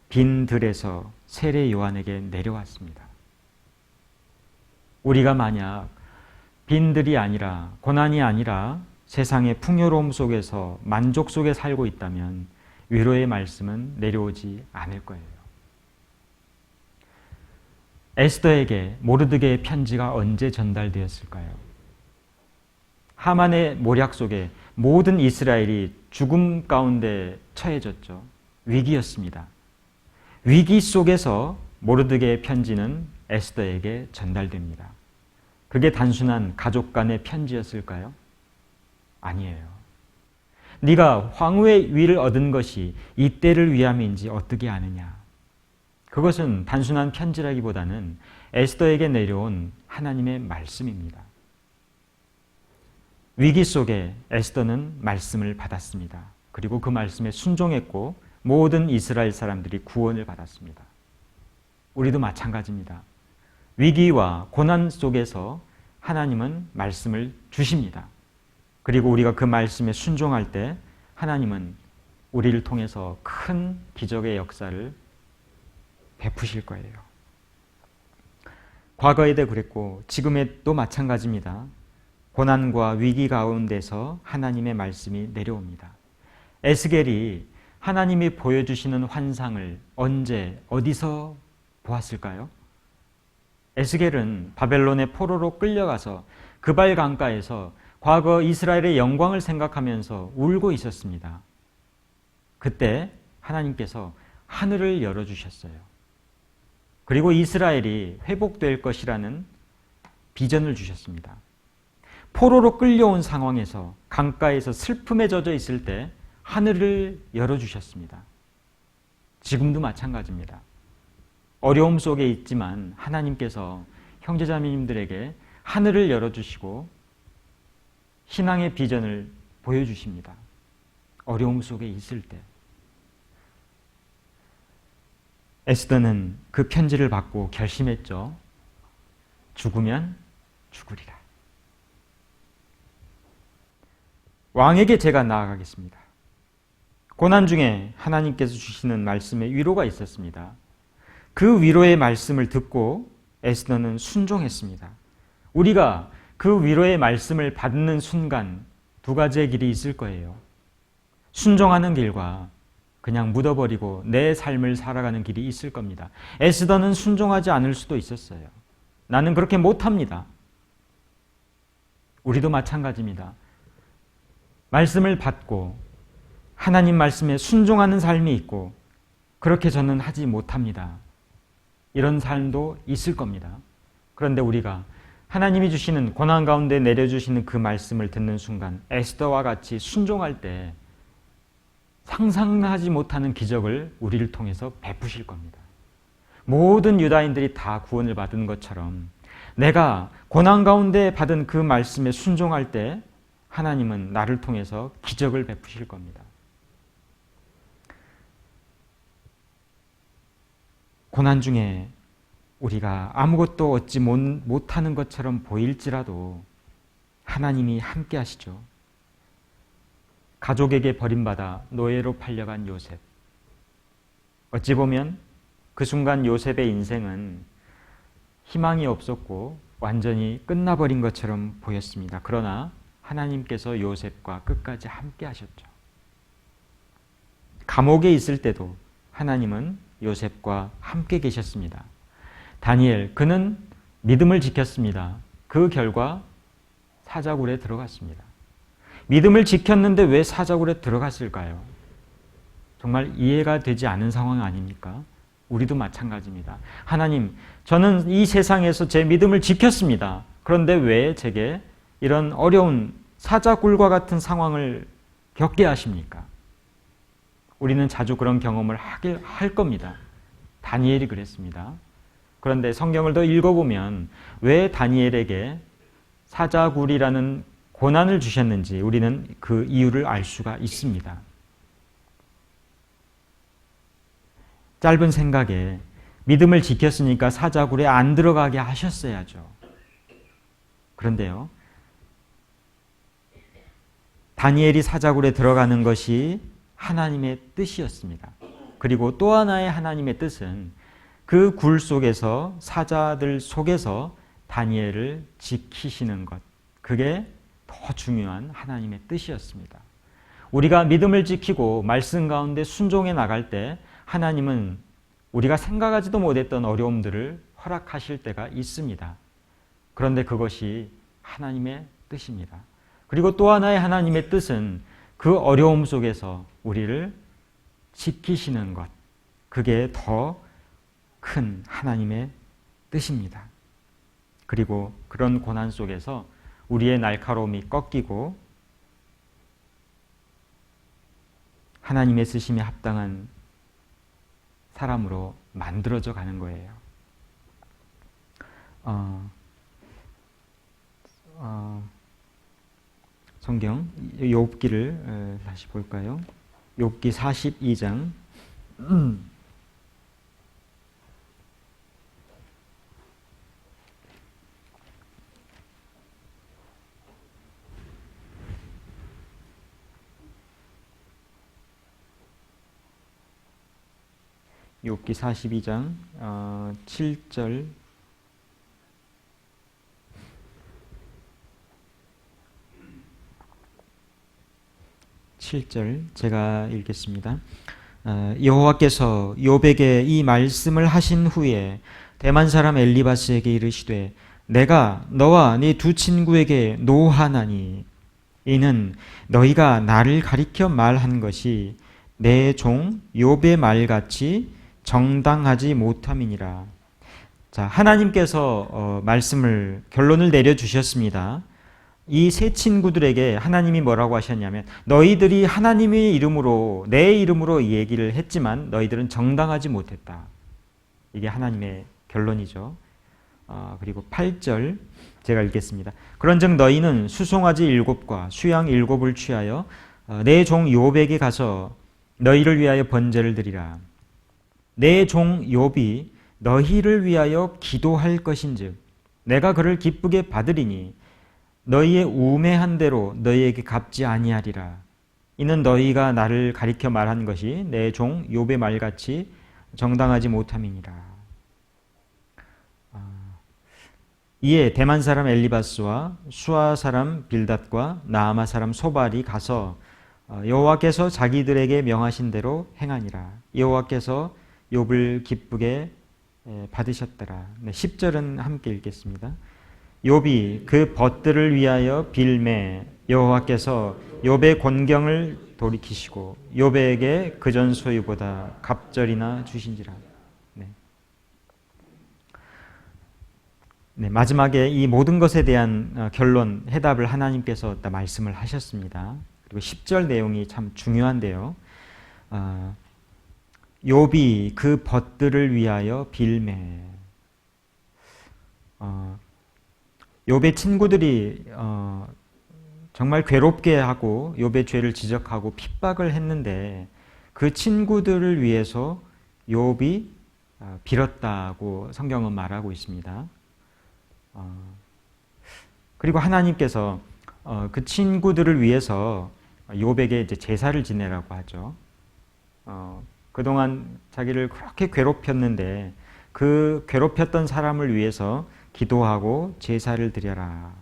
빈들에서 세례 요한에게 내려왔습니다. 우리가 만약 빈들이 아니라, 고난이 아니라 세상의 풍요로움 속에서 만족 속에 살고 있다면 위로의 말씀은 내려오지 않을 거예요. 에스더에게 모르드게의 편지가 언제 전달되었을까요? 하만의 모략 속에 모든 이스라엘이 죽음 가운데 처해졌죠. 위기였습니다. 위기 속에서 모르드게의 편지는 에스더에게 전달됩니다. 그게 단순한 가족 간의 편지였을까요? 아니에요. 네가 황후의 위를 얻은 것이 이때를 위함인지 어떻게 아느냐? 그것은 단순한 편지라기보다는 에스더에게 내려온 하나님의 말씀입니다. 위기 속에 에스더는 말씀을 받았습니다. 그리고 그 말씀에 순종했고 모든 이스라엘 사람들이 구원을 받았습니다. 우리도 마찬가지입니다. 위기와 고난 속에서 하나님은 말씀을 주십니다. 그리고 우리가 그 말씀에 순종할 때 하나님은 우리를 통해서 큰 기적의 역사를 베푸실 거예요. 과거에도 그랬고 지금에도 마찬가지입니다. 고난과 위기 가운데서 하나님의 말씀이 내려옵니다. 에스겔이 하나님이 보여주시는 환상을 언제 어디서 보았을까요? 에스겔은 바벨론의 포로로 끌려가서 그발 강가에서 과거 이스라엘의 영광을 생각하면서 울고 있었습니다. 그때 하나님께서 하늘을 열어주셨어요. 그리고 이스라엘이 회복될 것이라는 비전을 주셨습니다. 포로로 끌려온 상황에서 강가에서 슬픔에 젖어 있을 때 하늘을 열어주셨습니다. 지금도 마찬가지입니다. 어려움 속에 있지만 하나님께서 형제자매님들에게 하늘을 열어주시고 신앙의 비전을 보여주십니다. 어려움 속에 있을 때. 에스더는 그 편지를 받고 결심했죠. 죽으면 죽으리라. 왕에게 제가 나아가겠습니다. 고난 중에 하나님께서 주시는 말씀에 위로가 있었습니다. 그 위로의 말씀을 듣고 에스더는 순종했습니다. 우리가 그 위로의 말씀을 받는 순간 두 가지의 길이 있을 거예요. 순종하는 길과 그냥 묻어버리고 내 삶을 살아가는 길이 있을 겁니다. 에스더는 순종하지 않을 수도 있었어요. 나는 그렇게 못합니다. 우리도 마찬가지입니다. 말씀을 받고 하나님 말씀에 순종하는 삶이 있고 그렇게 저는 하지 못합니다. 이런 삶도 있을 겁니다. 그런데 우리가 하나님이 주시는 고난 가운데 내려주시는 그 말씀을 듣는 순간 에스더와 같이 순종할 때 상상하지 못하는 기적을 우리를 통해서 베푸실 겁니다. 모든 유다인들이 다 구원을 받은 것처럼 내가 고난 가운데 받은 그 말씀에 순종할 때 하나님은 나를 통해서 기적을 베푸실 겁니다. 고난 중에 우리가 아무것도 얻지 못하는 것처럼 보일지라도 하나님이 함께 하시죠. 가족에게 버림받아 노예로 팔려간 요셉. 어찌 보면 그 순간 요셉의 인생은 희망이 없었고 완전히 끝나버린 것처럼 보였습니다. 그러나 하나님께서 요셉과 끝까지 함께 하셨죠. 감옥에 있을 때도 하나님은 요셉과 함께 계셨습니다. 다니엘, 그는 믿음을 지켰습니다. 그 결과 사자굴에 들어갔습니다. 믿음을 지켰는데 왜 사자굴에 들어갔을까요? 정말 이해가 되지 않은 상황 아닙니까? 우리도 마찬가지입니다. 하나님, 저는 이 세상에서 제 믿음을 지켰습니다. 그런데 왜 제게 이런 어려운 사자굴과 같은 상황을 겪게 하십니까? 우리는 자주 그런 경험을 할 겁니다. 다니엘이 그랬습니다. 그런데 성경을 더 읽어보면 왜 다니엘에게 사자굴이라는 고난을 주셨는지 우리는 그 이유를 알 수가 있습니다. 짧은 생각에 믿음을 지켰으니까 사자굴에 안 들어가게 하셨어야죠. 그런데요, 다니엘이 사자굴에 들어가는 것이 하나님의 뜻이었습니다. 그리고 또 하나의 하나님의 뜻은 그 굴 속에서, 사자들 속에서 다니엘을 지키시는 것, 그게 더 중요한 하나님의 뜻이었습니다. 우리가 믿음을 지키고 말씀 가운데 순종해 나갈 때 하나님은 우리가 생각하지도 못했던 어려움들을 허락하실 때가 있습니다. 그런데 그것이 하나님의 뜻입니다. 그리고 또 하나의 하나님의 뜻은 그 어려움 속에서 우리를 지키시는 것, 그게 더 큰 하나님의 뜻입니다. 그리고 그런 고난 속에서 우리의 날카로움이 꺾이고 하나님의 쓰심에 합당한 사람으로 만들어져 가는 거예요. 성경 욥기를 다시 볼까요? 욥기 42장 욥기 42장 7절 7절 제가 읽겠습니다. 여호와께서 욥에게 이 말씀을 하신 후에 대만 사람 엘리바스에게 이르시되 내가 너와 네 두 친구에게 노하나니 이는 너희가 나를 가리켜 말한 것이 내 종 욥의 말같이 정당하지 못함이니라. 자, 하나님께서 말씀을 결론을 내려주셨습니다. 이 세 친구들에게 하나님이 뭐라고 하셨냐면 너희들이 하나님의 이름으로 내 이름으로 이 얘기를 했지만 너희들은 정당하지 못했다. 이게 하나님의 결론이죠. 그리고 8절 제가 읽겠습니다. 그런즉 너희는 수송아지 7과 수양 7을 취하여 내 종 욥에게 가서 너희를 위하여 번제를 드리라. 내 종 욥이 너희를 위하여 기도할 것인즉 내가 그를 기쁘게 받으리니 너희의 우매한 대로 너희에게 갚지 아니하리라. 이는 너희가 나를 가리켜 말한 것이 내 종 욥의 말같이 정당하지 못함이니라. 이에 대만 사람 엘리바스와 수아 사람 빌닷과 나아마 사람 소발이 가서 여호와께서 자기들에게 명하신 대로 행하니라. 여호와께서 욥을 기쁘게 받으셨더라. 10절은 함께 읽겠습니다. 욥이 그 벗들을 위하여 빌매 여호와께서 욥의 곤경을 돌이키시고 욥에게 그전 소유보다 갑절이나 주신지라. 네, 마지막에 이 모든 것에 대한 결론, 해답을 하나님께서 말씀을 하셨습니다. 그리고 10절 내용이 참 중요한데요. 욥이 그 벗들을 위하여 빌매. 욥의 친구들이 정말 괴롭게 하고 욥의 죄를 지적하고 핍박을 했는데 그 친구들을 위해서 욥이 빌었다고 성경은 말하고 있습니다. 그리고 하나님께서 그 친구들을 위해서 욥에게 이제 제사를 지내라고 하죠. 그동안 자기를 그렇게 괴롭혔는데 그 괴롭혔던 사람을 위해서 기도하고 제사를 드려라.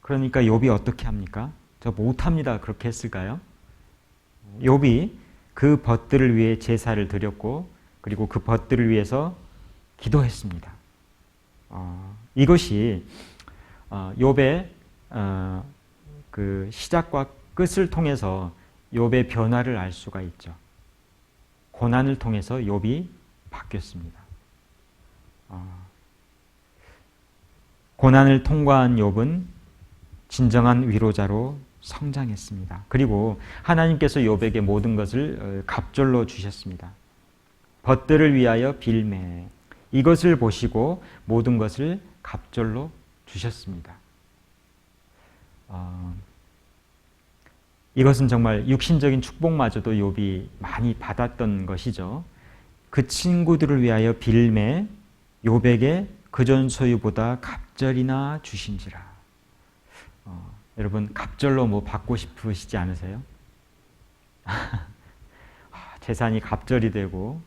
그러니까 욥이 어떻게 합니까? 저 못합니다. 그렇게 했을까요? 욥이 그 벗들을 위해 제사를 드렸고 그리고 그 벗들을 위해서 기도했습니다. 이것이 욥의 그 시작과 끝을 통해서 욥의 변화를 알 수가 있죠. 고난을 통해서 욥이 바뀌었습니다. 고난을 통과한 욥은 진정한 위로자로 성장했습니다. 그리고 하나님께서 욥에게 모든 것을 갑절로 주셨습니다. 벗들을 위하여 빌매, 이것을 보시고 모든 것을 갑절로 주셨습니다. 이것은 정말 육신적인 축복마저도 욥이 많이 받았던 것이죠. 그 친구들을 위하여 빌매 욥에게 그전 소유보다 갑절이나 주신지라. 여러분 갑절로 뭐 받고 싶으시지 않으세요? 재산이 갑절이 되고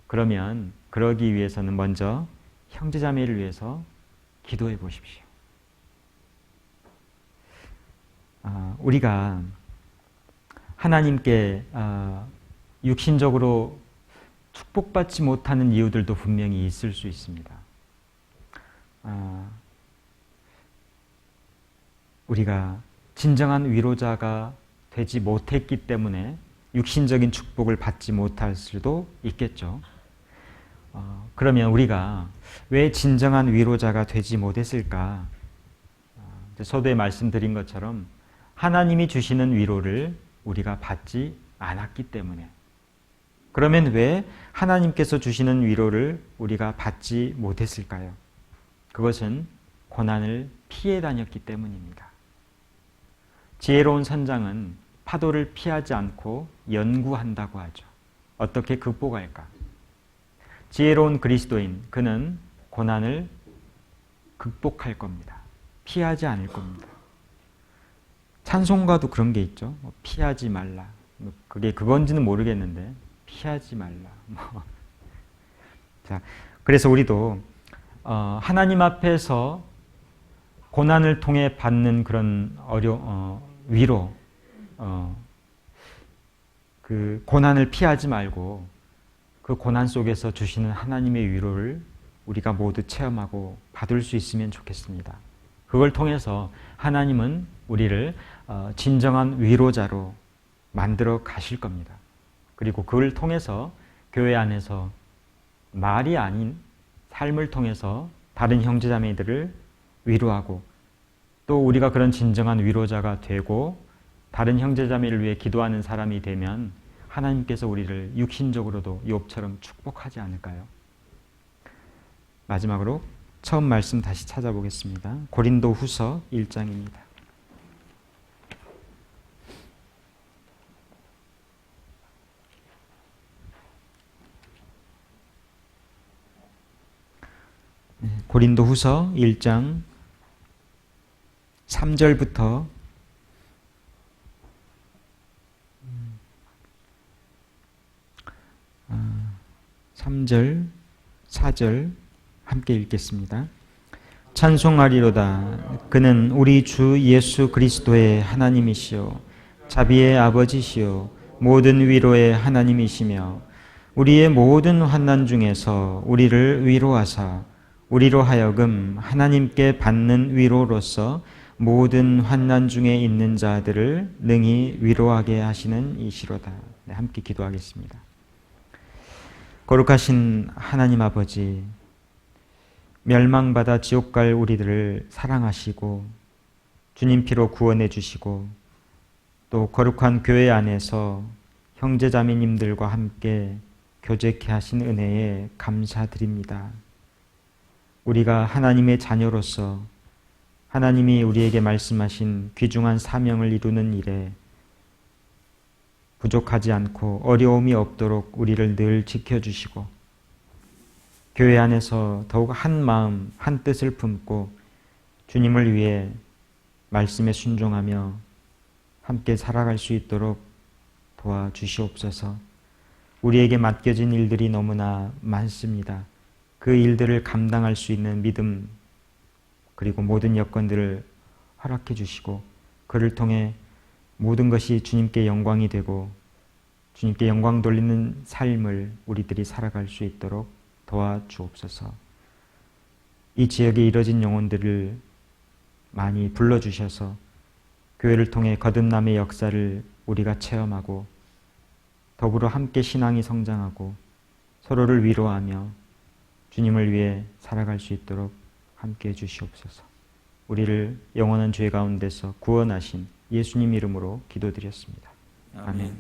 그러면 그러기 위해서는 먼저 형제자매를 위해서 기도해 보십시오. 우리가 하나님께 육신적으로 축복받지 못하는 이유들도 분명히 있을 수 있습니다. 우리가 진정한 위로자가 되지 못했기 때문에 육신적인 축복을 받지 못할 수도 있겠죠. 그러면 우리가 왜 진정한 위로자가 되지 못했을까? 서두에 말씀드린 것처럼 하나님이 주시는 위로를 우리가 받지 않았기 때문에. 그러면 왜 하나님께서 주시는 위로를 우리가 받지 못했을까요? 그것은 고난을 피해 다녔기 때문입니다. 지혜로운 선장은 파도를 피하지 않고 연구한다고 하죠. 어떻게 극복할까? 지혜로운 그리스도인, 그는 고난을 극복할 겁니다. 피하지 않을 겁니다. 찬송가도 그런 게 있죠. 피하지 말라. 그게 그건지는 모르겠는데 피하지 말라. 자, 그래서 우리도 하나님 앞에서 고난을 통해 받는 그런 위로, 그 고난을 피하지 말고 그 고난 속에서 주시는 하나님의 위로를 우리가 모두 체험하고 받을 수 있으면 좋겠습니다. 그걸 통해서 하나님은 우리를 진정한 위로자로 만들어 가실 겁니다. 그리고 그걸 통해서 교회 안에서 말이 아닌 삶을 통해서 다른 형제자매들을 위로하고 또 우리가 그런 진정한 위로자가 되고 다른 형제자매를 위해 기도하는 사람이 되면 하나님께서 우리를 육신적으로도 욥처럼 축복하지 않을까요? 마지막으로 처음 말씀 다시 찾아보겠습니다. 고린도 후서 1장입니다. 고린도 후서 1장 3절부터 3절, 4절 함께 읽겠습니다. 찬송하리로다. 그는 우리 주 예수 그리스도의 하나님이시요 자비의 아버지시요 모든 위로의 하나님이시며 우리의 모든 환난 중에서 우리를 위로하사 우리로 하여금 하나님께 받는 위로로서 모든 환난 중에 있는 자들을 능히 위로하게 하시는 이시로다. 네, 함께 기도하겠습니다. 거룩하신 하나님 아버지, 멸망받아 지옥 갈 우리들을 사랑하시고 주님 피로 구원해 주시고 또 거룩한 교회 안에서 형제자매님들과 함께 교제케 하신 은혜에 감사드립니다. 우리가 하나님의 자녀로서 하나님이 우리에게 말씀하신 귀중한 사명을 이루는 일에 부족하지 않고 어려움이 없도록 우리를 늘 지켜주시고 교회 안에서 더욱 한 마음, 한 뜻을 품고 주님을 위해 말씀에 순종하며 함께 살아갈 수 있도록 도와주시옵소서. 우리에게 맡겨진 일들이 너무나 많습니다. 그 일들을 감당할 수 있는 믿음 그리고 모든 여건들을 허락해 주시고 그를 통해 모든 것이 주님께 영광이 되고 주님께 영광 돌리는 삶을 우리들이 살아갈 수 있도록 도와주옵소서. 이 지역에 이뤄진 영혼들을 많이 불러주셔서 교회를 통해 거듭남의 역사를 우리가 체험하고 더불어 함께 신앙이 성장하고 서로를 위로하며 주님을 위해 살아갈 수 있도록 함께해 주시옵소서. 우리를 영원한 죄 가운데서 구원하신 예수님 이름으로 기도드렸습니다. 아멘.